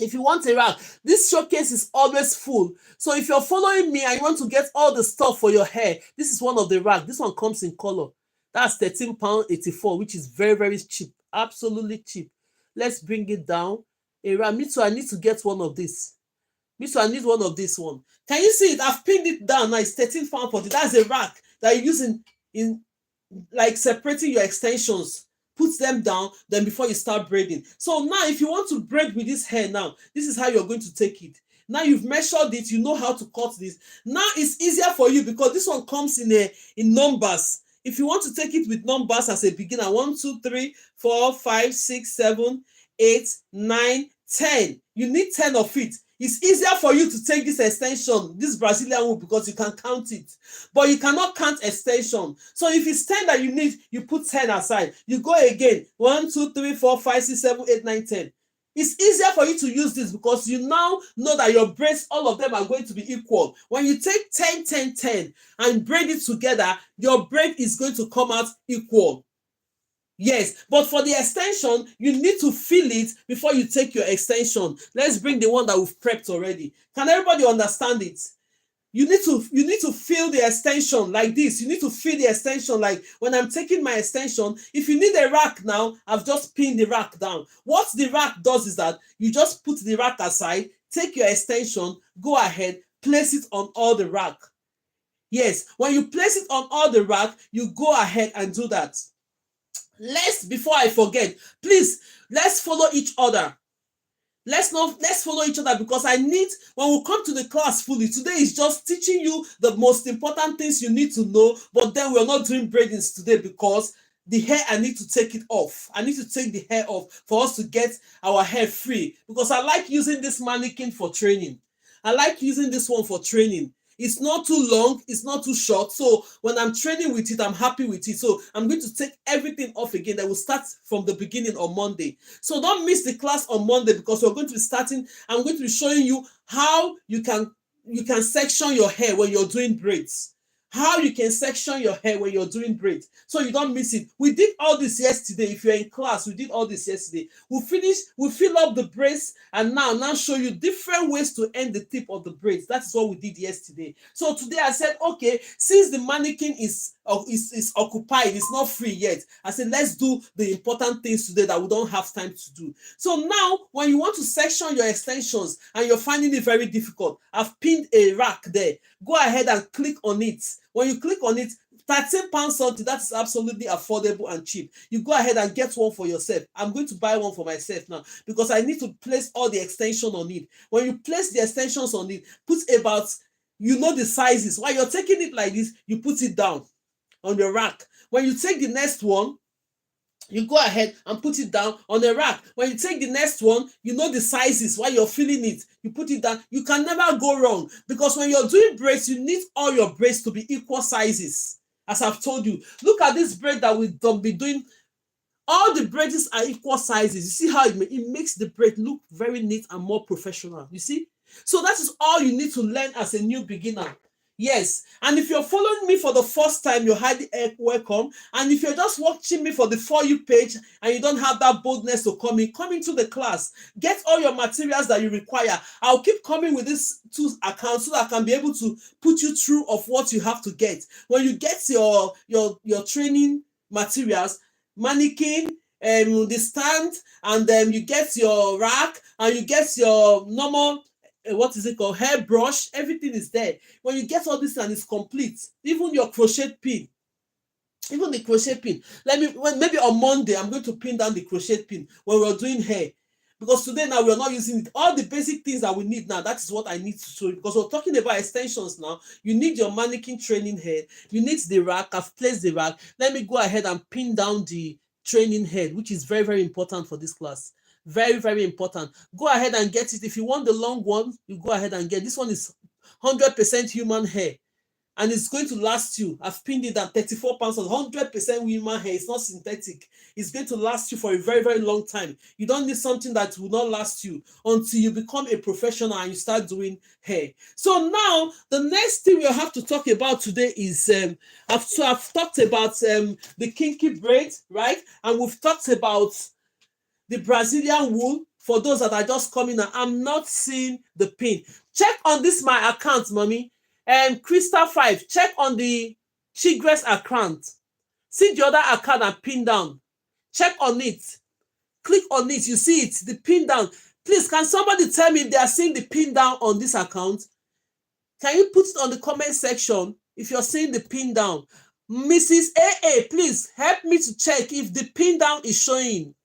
If you want a rack, this showcase is always full. So if you're following me and you want to get all the stuff for your hair, this is one of the rack. This one comes in color. That's £13.84, which is very, very cheap. Absolutely cheap. Let's bring it down. A rack. Me too, I need to get one of this. Me too, I need one of this one. Can you see it? I've pinned it down now. It's £13.40. That's a rack that you're using in like separating your extensions. Put them down, then before you start braiding. So now if you want to braid with this hair now, this is how you're going to take it. Now you've measured it, you know how to cut this. Now it's easier for you because this one comes in numbers. If you want to take it with numbers as a beginner, 1, 2, 3, 4, 5, 6, 7, 8, 9, 10. You need 10 of it. It's easier for you to take this extension, this Brazilian wool, because you can count it. But you cannot count extension. So if it's 10 that you need, you put 10 aside. You go again. 1, 2, 3, 4, 5, 6, 7, 8, 9, 10. It's easier for you to use this because you now know that your braids, all of them are going to be equal. When you take 10, 10, 10 and braid it together, your braid is going to come out equal. Yes, but for the extension, you need to fill it before you take your extension. Let's bring the one that we've prepped already. Can everybody understand it? You need to fill the extension like this. You need to fill the extension like when I'm taking my extension. If you need a rack now, I've just pinned the rack down. What the rack does is that you just put the rack aside, take your extension, go ahead, place it on all the rack. Yes, when you place it on all the rack, you go ahead and do that. Before I forget, please, let's follow each other. Let's follow each other because when we come to the class fully, today is just teaching you the most important things you need to know, but then we're not doing braidings today because the hair, I need to take it off. I need to take the hair off for us to get our hair free because I like using this mannequin for training. I like using this one for training. It's not too long, it's not too short. So when I'm training with it, I'm happy with it. So I'm going to take everything off again. That will start from the beginning on Monday. So don't miss the class on Monday because we're going to be starting. I'm going to be showing you how you can section your hair when you're doing braids. How you can section your hair when you're doing braids so you don't miss it. We did all this yesterday. If you're in class, we did all this yesterday. We fill up the braids and now show you different ways to end the tip of the braids. That's what we did yesterday. So today I said, okay, since the mannequin is occupied, it's not free yet, I said let's do the important things today that we don't have time to do. So now when you want to section your extensions and you're finding it very difficult, I've pinned a rack there. Go ahead and click on it. When you click on it, £13 something, that is absolutely affordable and cheap. You go ahead and get one for yourself. I'm going to buy one for myself now because I need to place all the extension on it. When you place the extensions on it, put about, the sizes. While you're taking it like this, you put it down on your rack. When you take the next one, you go ahead and put it down on the rack. When you take the next one, the sizes while you're filling it. You put it down. You can never go wrong because when you're doing braids, you need all your braids to be equal sizes. As I've told you, look at this braid that we've been doing. All the braids are equal sizes. You see how it makes the braid look very neat and more professional. You see? So that is all you need to learn as a new beginner. Yes. And if you're following me for the first time, you're highly welcome. And if you're just watching me for the For You page and you don't have that boldness to come into the class. Get all your materials that you require. I'll keep coming with these two accounts so that I can be able to put you through of what you have to get. When you get your training materials, mannequin, the stand, and then you get your rack, and you get your normal what is it called, hairbrush. Everything is there. When you get all this and it's complete, even your crochet pin, even the crochet pin. Maybe on Monday I'm going to pin down the crochet pin when we're doing hair, because today now we're not using it. All the basic things that we need now, that is what I need to show you, because we're talking about extensions now. You need your mannequin training head, you need the rack. I've placed the rack. Let me go ahead and pin down the training head, which is very, very important for this class. Very, very important. Go ahead and get it. If you want the long one, you go ahead and get this one. Is 100% human hair, and it's going to last you. I've pinned it at 34 pounds of 100% human hair. It's not synthetic. It's going to last you for a very, very long time. You don't need something that will not last you until you become a professional and you start doing hair. So now the next thing we'll have to talk about today is I've talked about the kinky braid, right? And we've talked about the Brazilian wool. For those that are just coming and I'm not seeing the pin, check on this my account, mommy. Crystal 5, check on the Grace account. See the other account and pin down. Check on it. Click on it. You see it, the pin down. Please, can somebody tell me if they are seeing the pin down on this account? Can you put it on the comment section if you're seeing the pin down? Mrs. AA, please help me to check if the pin down is showing.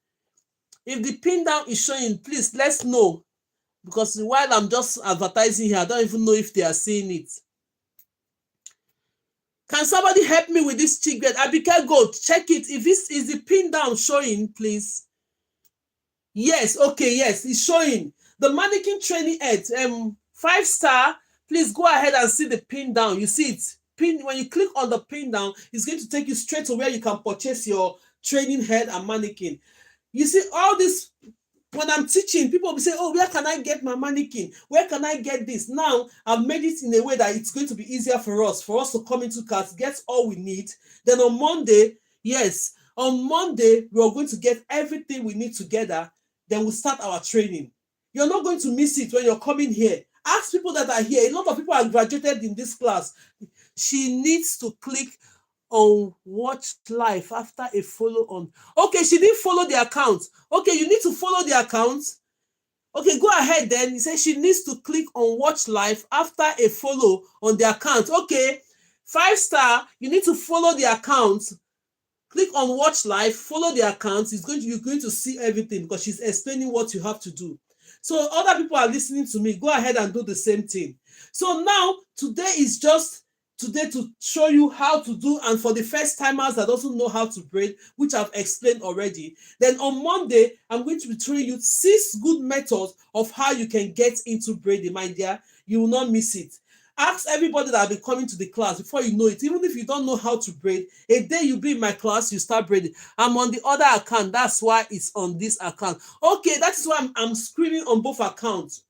If the pin down is showing, please let's know. Because while I'm just advertising here, I don't even know if they are seeing it. Can somebody help me with this chick? Abika, go check it. If this is the pin down showing, please. Yes, okay, yes, it's showing. The mannequin training head, 5-star. Please go ahead and see the pin down. You see it. Pin. When you click on the pin down, it's going to take you straight to where you can purchase your training head and mannequin. You see all this. When I'm teaching, people will say, oh, where can I get my mannequin? Where can I get this? Now, I've made it in a way that it's going to be easier for us to come into class, get all we need. Then on Monday, yes, on Monday, we're going to get everything we need together. Then we'll start our training. You're not going to miss it when you're coming here. Ask people that are here. A lot of people are graduated in this class. She needs to click on watch live after a follow on. Okay, she didn't follow the account. Okay, you need to follow the account. Okay, go ahead then. He says she needs to click on watch live after a follow on the account. Okay, 5-star, you need to follow the account. Click on watch live, follow the account. You're going to see everything because she's explaining what you have to do. So other people are listening to me. Go ahead and do the same thing. So now today is just to show you how to do, and for the first timers that doesn't know how to braid, which I've explained already. Then on Monday, I'm going to be showing you 6 good methods of how you can get into braiding, my dear. You will not miss it. Ask everybody that have been coming to the class before you know it. Even if you don't know how to braid, a day you be in my class, you start braiding. I'm on the other account. That's why it's on this account. Okay, that is why I'm screening on both accounts.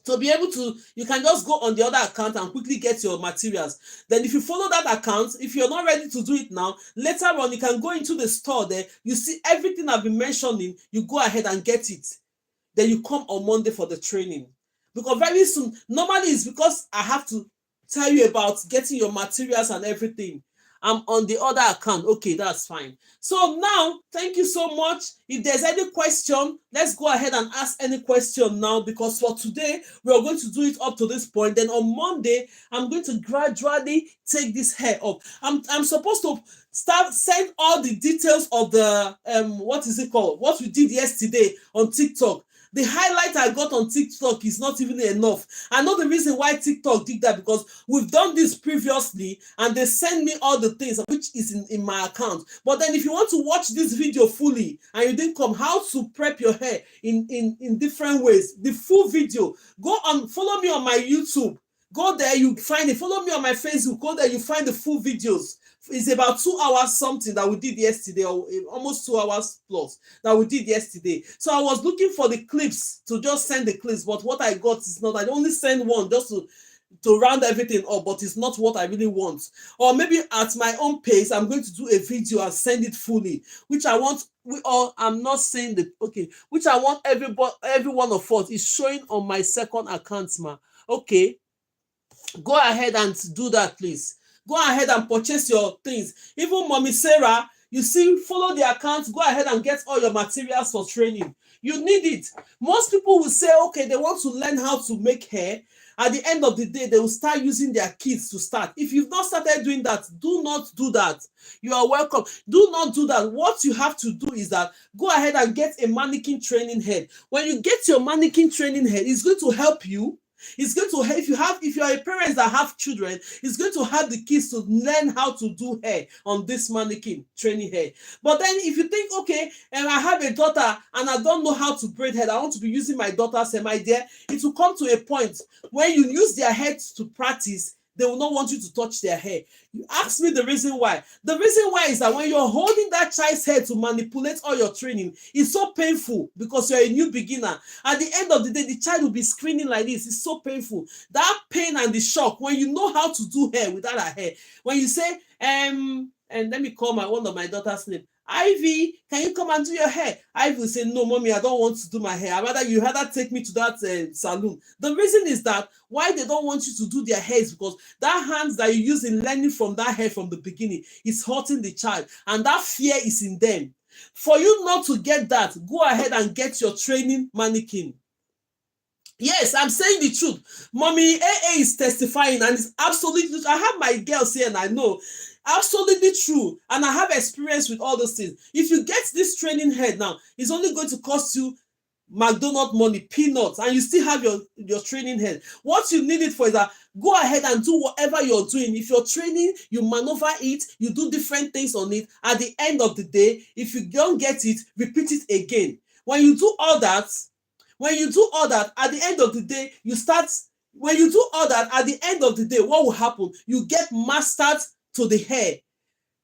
To be able to, you can just go on the other account and quickly get your materials. Then if you follow that account, if you're not ready to do it now, later on you can go into the store there. You see everything I've been mentioning, you go ahead and get it. Then you come on Monday for the training. Because very soon, normally it's because I have to tell you about getting your materials and everything. I'm on the other account. Okay, that's fine. So now, thank you so much. If there's any question, let's go ahead and ask any question now, because for today, we're going to do it up to this point. Then on Monday, I'm going to gradually take this hair up. I'm supposed to send all the details of the, what is it called? What we did yesterday on TikTok. The highlight I got on TikTok is not even enough. I know the reason why TikTok did that, because we've done this previously and they send me all the things which is in my account. But then if you want to watch this video fully and you didn't come, how to prep your hair in different ways, the full video, go on, follow me on my YouTube. Go there, you find it. Follow me on my Facebook. Go there, you find the full videos. It's about 2 hours something that we did yesterday, or almost 2 hours plus that we did yesterday. So I was looking for the clips to just send the clips, but what I got is not. I only send one just to round everything up, but it's not what I really want. Or maybe at my own pace, I'm going to do a video and send it fully, which I want. I'm not saying the okay, which I want every one of us is showing on my second account, ma. Okay, go ahead and do that, please. Go ahead and purchase your things. Even Mommy Sarah, you see, follow the account. Go ahead and get all your materials for training. You need it. Most people will say, okay, they want to learn how to make hair. At the end of the day, they will start using their kids to start. If you've not started doing that, do not do that. You are welcome. Do not do that. What you have to do is that go ahead and get a mannequin training head. When you get your mannequin training head, it's going to help you. It's going to help if you are a parent that have children, it's going to help the kids to learn how to do hair on this mannequin training hair. But then if you think, okay, and I have a daughter and I don't know how to braid hair, I want to be using my daughter's hair, my dear, it will come to a point when you use their heads to practice, they will not want you to touch their hair. You ask me the reason why. The reason why is that when you're holding that child's head to manipulate all your training, it's so painful because you're a new beginner. At the end of the day, the child will be screaming like this. It's so painful. That pain and the shock when you know how to do hair without a hair. When you say, and let me call one of my daughter's name. Ivy, can you come and do your hair? Ivy will say, no, mommy, I don't want to do my hair. You rather take me to that salon. The reason is that why they don't want you to do their hair is because that hands that you use in learning from that hair from the beginning is hurting the child. And that fear is in them. For you not to get that, go ahead and get your training mannequin. Yes, I'm saying the truth. Mommy AA is testifying and it's absolutely, I have my girls here and I know. Absolutely true. And I have experience with all those things. If you get this training head now, it's only going to cost you McDonald's money, peanuts, and you still have your training head. What you need it for is that go ahead and do whatever you're doing. If you're training, you maneuver it, you do different things on it. At the end of the day, if you don't get it, repeat it again. When you do all that, at the end of the day, what will happen? You get mastered to the hair,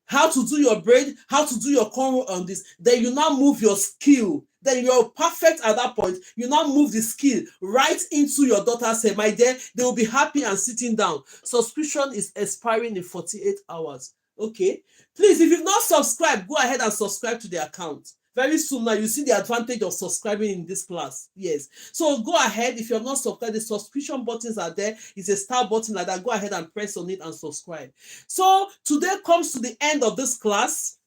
how to do your braid, how to do your cornrow on this. Then you now move your skill. Then you're perfect at that point. You now move the skill right into your daughter's hair. My dear, they will be happy and sitting down. Subscription is expiring in 48 hours. Okay? Please, if you've not subscribed, go ahead and subscribe to the account. Very soon now, you see the advantage of subscribing in this class. Yes. So go ahead. If you're not subscribed, the subscription buttons are there. It's a star button like that. Go ahead and press on it and subscribe. So today comes to the end of this class.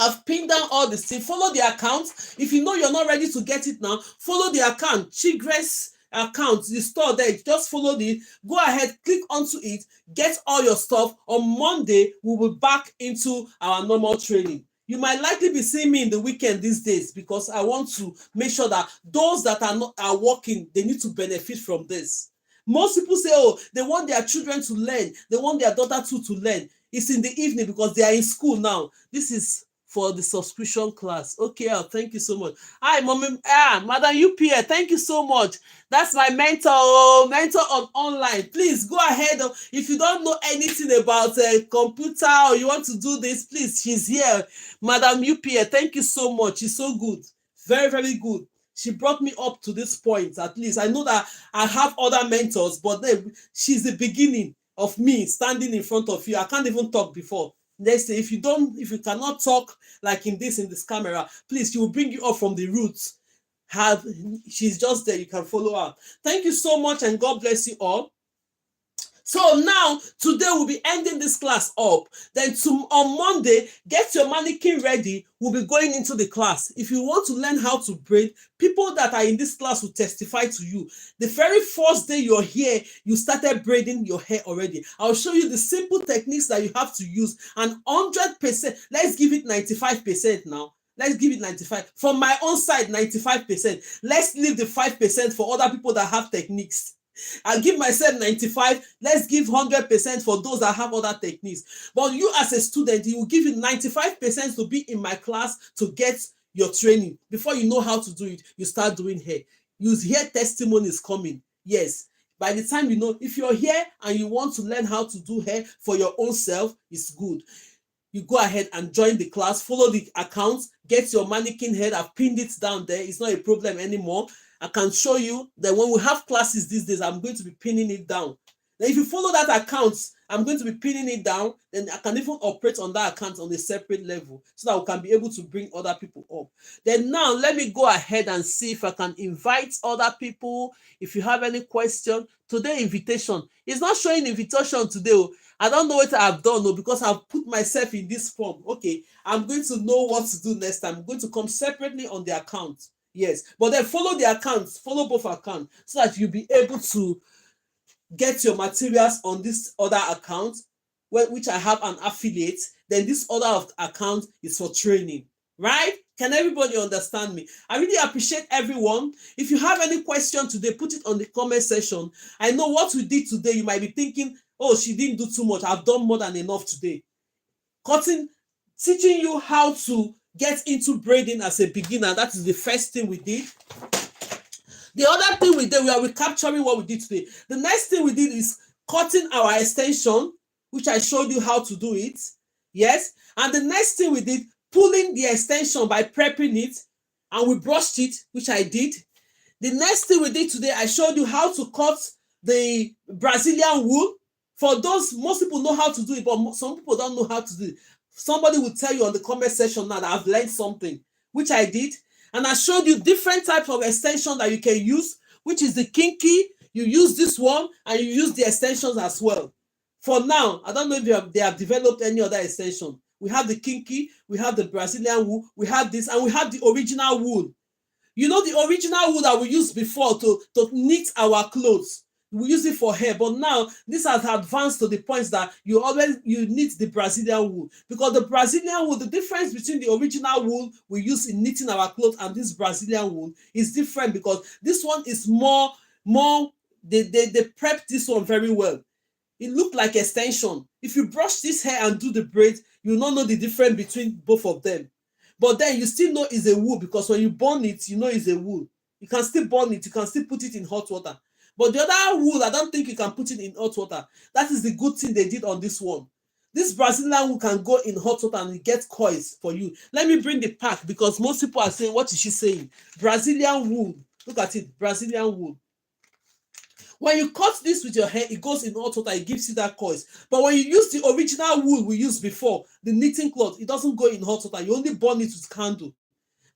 I've pinned down all the things. Follow the account. If you know you're not ready to get it now, follow the account. Grace account, the store there. Just follow it. Go ahead, click onto it, get all your stuff. On Monday, we'll be back into our normal training. You might likely be seeing me in the weekend these days because I want to make sure that those that are working, they need to benefit from this. Most people say, oh, they want their children to learn. They want their daughter to learn. It's in the evening because they are in school now. This is for the subscription class. Okay, thank you so much. Hi, Mommy. Madam UPA, thank you so much. That's my mentor, mentor on online. Please go ahead. If you don't know anything about a computer or you want to do this, please, she's here. Madam UPA, thank you so much. She's so good. Very, very good. She brought me up to this point, at least. I know that I have other mentors, but she's the beginning of me standing in front of you. I can't even talk before. Let's say if you cannot talk like in this camera, please, she will bring you up from the roots. She's just there. You can follow her. Thank you so much, and God bless you all. So now, today we'll be ending this class up. Then on Monday, get your mannequin ready. We'll be going into the class. If you want to learn how to braid, people that are in this class will testify to you. The very first day you're here, you started braiding your hair already. I'll show you the simple techniques that you have to use. And 100%, let's give it 95% now. Let's give it 95. From my own side, 95%. Let's leave the 5% for other people that have techniques. I'll give myself 95. Let's give 100% for those that have other techniques. But you as a student, you will give it 95% to be in my class to get your training. Before you know how to do it, you start doing hair. You hear testimonies coming. Yes. By the time you know, if you're here and you want to learn how to do hair for your own self, it's good. You go ahead and join the class, follow the account, get your mannequin head. I've pinned it down there. It's not a problem anymore. I can show you that when we have classes these days, I'm going to be pinning it down. Now, if you follow that account, I'm going to be pinning it down. Then I can even operate on that account on a separate level so that we can be able to bring other people up. Then now, let me go ahead and see if I can invite other people. If you have any question, today invitation. It's not showing invitation today. I don't know what I've done because I've put myself in this form. Okay, I'm going to know what to do next time. I'm going to come separately on the account. Yes, but then follow the accounts, follow both accounts so that you'll be able to get your materials on this other account, which I have an affiliate. Then this other account is for training, right? Can everybody understand me? I really appreciate everyone. If you have any question today, put it on the comment section. I know what we did today, you might be thinking, oh, she didn't do too much. I've done more than enough today. Teaching you how to get into braiding as a beginner. That is the first thing we did. The other thing we did, we are recapturing what we did today. The next thing we did is cutting our extension, which I showed you how to do it. Yes. And the next thing we did, pulling the extension by prepping it, and we brushed it, which I did. The next thing we did today, I showed you how to cut the Brazilian wool. For those, most people know how to do it, but some people don't know how to do it. Somebody will tell you on the comment section now that I've learned something, which I did. And I showed you different types of extension that you can use, which is the kinky. You use this one and you use the extensions as well. For now, I don't know if they have developed any other extension. We have the kinky, we have the Brazilian wool, we have this, and we have the original wool. You know, the original wool that we used before to knit our clothes. We use it for hair, but now this has advanced to the point that you knit the Brazilian wool, because the Brazilian wool, the difference between the original wool we use in knitting our clothes and this Brazilian wool is different, because this one is more they prep this one very well. It looked like extension. If you brush this hair and do the braid, you will not know the difference between both of them. But then you still know it's a wool, because when you burn it, you know it's a wool. You can still burn it, you can still put it in hot water. But the other wool, I don't think you can put it in hot water. That is the good thing they did on this one. This Brazilian wool can go in hot water and get coils for you. Let me bring the pack, because most people are saying, what is she saying? Brazilian wool. Look at it, Brazilian wool. When you cut this with your hair, it goes in hot water, it gives you that coils. But when you use the original wool we used before, the knitting cloth, it doesn't go in hot water. You only burn it with candle.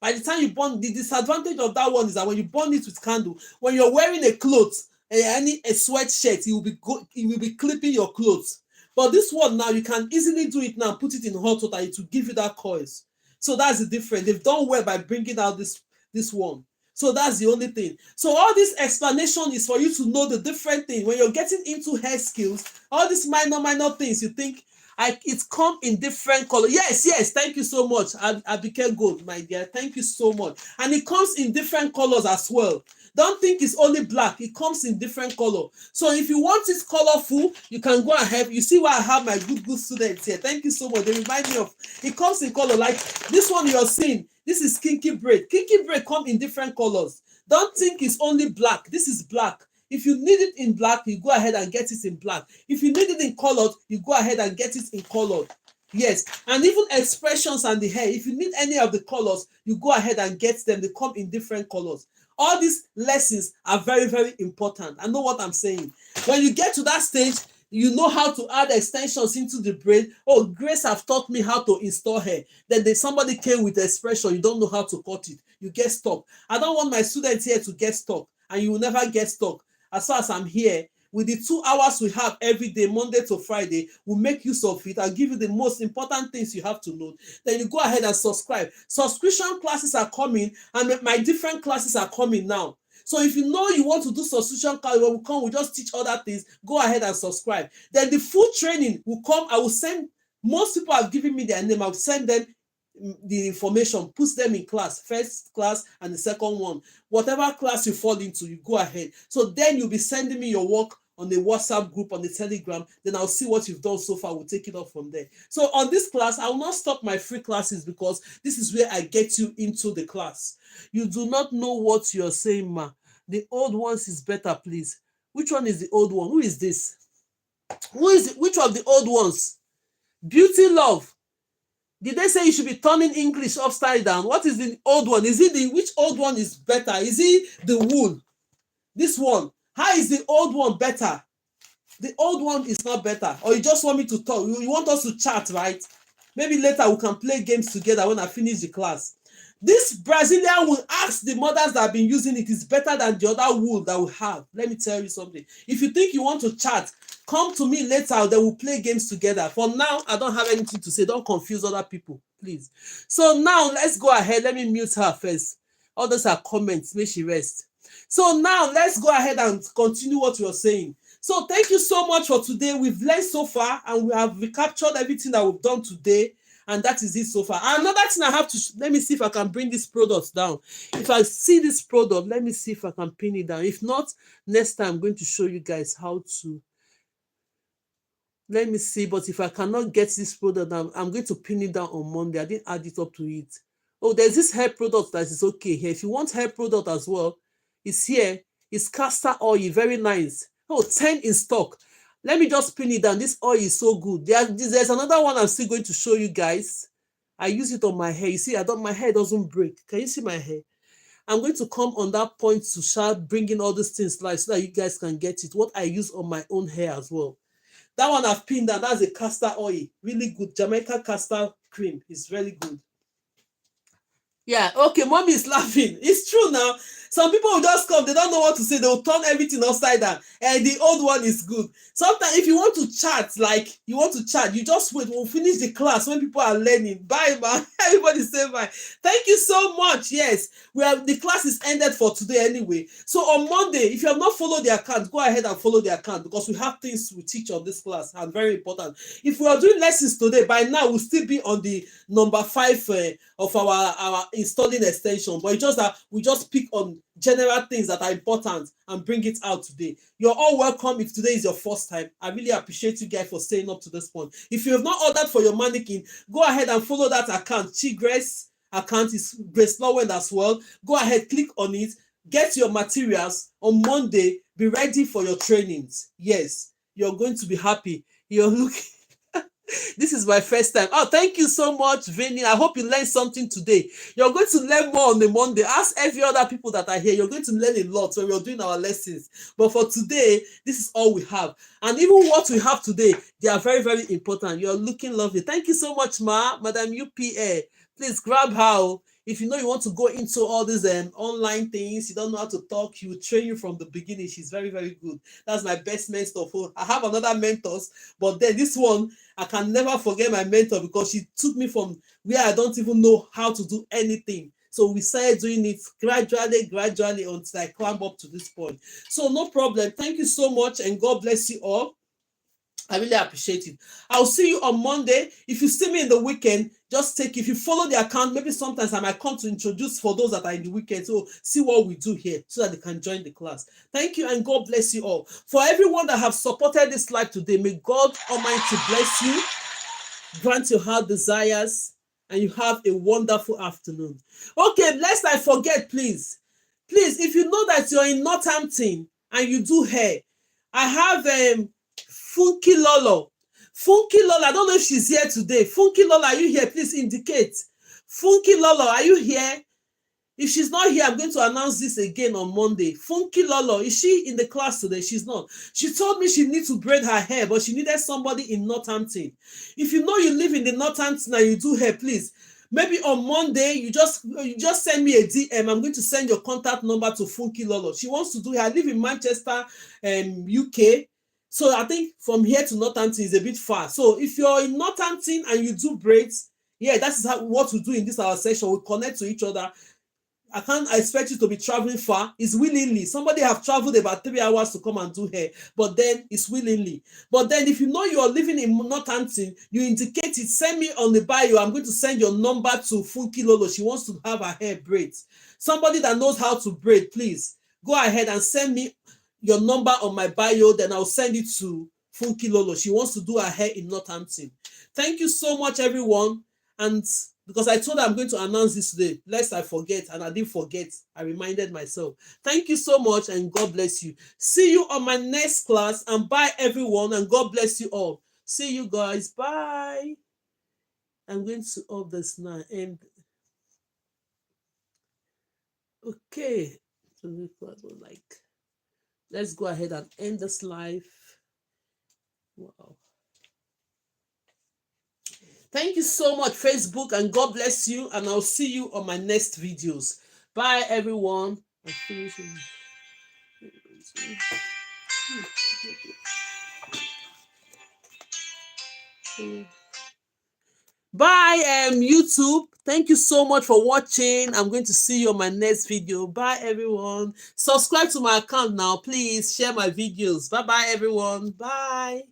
By the time you burn, the disadvantage of that one is that when you burn it with candle, when you're wearing a cloth, a sweatshirt, it will be clipping your clothes. But this one now, you can easily do it now, put it in hot water, it will give you that coils. So that's the difference. They've done well by bringing out this one. So that's the only thing. So all this explanation is for you to know the different thing. When you're getting into hair skills, all these minor things, you think it's come in different color. Yes, thank you so much. I became good, my dear. Thank you so much. And it comes in different colors as well. Don't think it's only black. It comes in different color. So if you want it colorful, you can go ahead. You see why I have my good students here. Thank you so much. They remind me of, it comes in color. Like this one you're seeing. This is kinky braid. Kinky braid come in different colors. Don't think it's only black. This is black. If you need it in black, you go ahead and get it in black. If you need it in colored, you go ahead and get it in colored. Yes, and even expressions and the hair, if you need any of the colors, you go ahead and get them. They come in different colors. All these lessons are very, very important. I know what I'm saying. When you get to that stage, you know how to add extensions into the braid. Oh, Grace have taught me how to install hair. Then somebody came with the expression, you don't know how to cut it. You get stuck. I don't want my students here to get stuck, and you will never get stuck. As far as I'm here, with the 2 hours we have every day, Monday to Friday, we'll make use of it. I'll give you the most important things you have to know. Then you go ahead and subscribe. Subscription classes are coming, and my different classes are coming now. So if you know you want to do subscription class, when we come, we just teach other things. Go ahead and subscribe. Then the full training will come. I will send, most people have given me their name. I'll send them the information, put them in class, first class and the second one. Whatever class you fall into, you go ahead. So then you'll be sending me your work on the WhatsApp group, on the Telegram. Then I'll see what you've done so far. We'll take it off from there. So on this class, I will not stop my free classes, because this is where I get you into the class. You do not know what you're saying, ma. The old ones is better, please. Which one is the old one? Who is this? Which of the old ones? Beauty Love. Did they say you should be turning English upside down? What is the old one? Is it which old one is better? Is it the wool? This one. How is the old one better? The old one is not better. Or you just want me to talk? You want us to chat, right? Maybe later we can play games together when I finish the class. This Brazilian wool, ask the mothers that have been using it, is better than the other wool that we have. Let me tell you something. If you think you want to chat, come to me later, then we'll play games together. For now, I don't have anything to say. Don't confuse other people, please. So now, let's go ahead. Let me mute her first. All those are comments. May she rest. So now, let's go ahead and continue what you're saying. So thank you so much for today. We've learned so far, and we have recaptured everything that we've done today. And that is it so far. Another thing I have to, let me see if I can bring this product down. If I see this product, let me see if I can pin it down. If not, next time I'm going to show you guys how to. Let me see, but if I cannot get this product down, I'm going to pin it down on Monday. I didn't add it up to it. Oh, there's this hair product that is okay here. If you want hair product as well, it's here. It's castor oil, very nice. Oh, 10 in stock. Let me just pin it down. This oil is so good. There's another one I'm still going to show you guys. I use it on my hair. You see, my hair doesn't break. Can you see my hair? I'm going to come on that point to start bringing all these things live so that you guys can get it. What I use on my own hair as well. That one I've pinned down. That's a castor oil. Really good. Jamaica castor cream. It's very good. Yeah, okay, mommy is laughing. It's true now. Some people will just come, they don't know what to say, they'll turn everything upside down. And the old one is good. Sometimes if you want to chat, you just wait. We'll finish the class when people are learning. Bye, man. Everybody say bye. Thank you so much. Yes, the class is ended for today anyway. So on Monday, if you have not followed the account, go ahead and follow the account because we have things we teach on this class and very important. If we are doing lessons today, by now we'll still be on the number 5 of our installing extension, but it's just that we just pick on general things that are important and bring it out today. You're all welcome if today is your first time. I really appreciate you guys for staying up to this point. If you have not ordered for your mannequin, go ahead and follow that account. Grace account is GraceLawendhair as well. Go ahead, click on it, get your materials on Monday, be ready for your trainings. Yes, you're going to be happy. You're looking this is my first time. Oh, thank you so much, Vinny. I hope you learned something today. You're going to learn more on the Monday. Ask every other people that are here. You're going to learn a lot when we're doing our lessons. But for today, this is all we have. And even what we have today, they are very, very important. You're looking lovely. Thank you so much, Madam UPA. Please grab her. If you know you want to go into all these online things, you don't know how to talk, she will train you from the beginning. She's very, very good. That's my best mentor. I have another mentors, but then this one, I can never forget my mentor because she took me from where I don't even know how to do anything. So we started doing it gradually until I climb up to this point. So no problem. Thank you so much and God bless you all. I really appreciate it. I'll see you on Monday. If you see me in the weekend, if you follow the account, maybe sometimes I might come to introduce for those that are in the weekend. So see what we do here so that they can join the class. Thank you and God bless you all. For everyone that have supported this live today, may God Almighty bless you, grant your heart desires, and you have a wonderful afternoon. Okay, lest I forget, please, if you know that you're in Northampton and you do hair, I have Funky Lolo. I don't know if she's here today. Funky Lolo, are you here? Please indicate. Funky Lolo, are you here? If she's not here, I'm going to announce this again on Monday. Funky Lolo, is she in the class today? She's not. She told me she needs to braid her hair, but she needed somebody in Northampton. If you know you live in the Northampton and you do hair, please, maybe on Monday, you just send me a DM. I'm going to send your contact number to Funky Lolo. She wants to do hair. I live in Manchester, UK. So I think from here to Northampton is a bit far. So if you're in Northampton and you do braids, yeah, that's what we do in this our session. We connect to each other. I can't expect you to be traveling far. It's willingly. Somebody have traveled about 3 hours to come and do hair, but then it's willingly. But then if you know you are living in Northampton, you indicate it. Send me on the bio. I'm going to send your number to Funky Lolo. She wants to have her hair braids. Somebody that knows how to braid, please go ahead and send me your number on my bio, then I'll send it to Funky Lolo. She wants to do her hair in Northampton. Thank you so much, everyone. And because I told her I'm going to announce this today, lest I forget, and I didn't forget. I reminded myself. Thank you so much, and God bless you. See you on my next class, and bye everyone, and God bless you all. See you guys. Bye. I'm going to off this now. And okay, like, let's go ahead and end this live. Wow. Thank you so much, Facebook, and God bless you. And I'll see you on my next videos. Bye, everyone. Bye, YouTube. Thank you so much for watching. I'm going to see you on my next video. Bye, everyone. Subscribe to my account now, please. Share my videos. Bye-bye, everyone. Bye.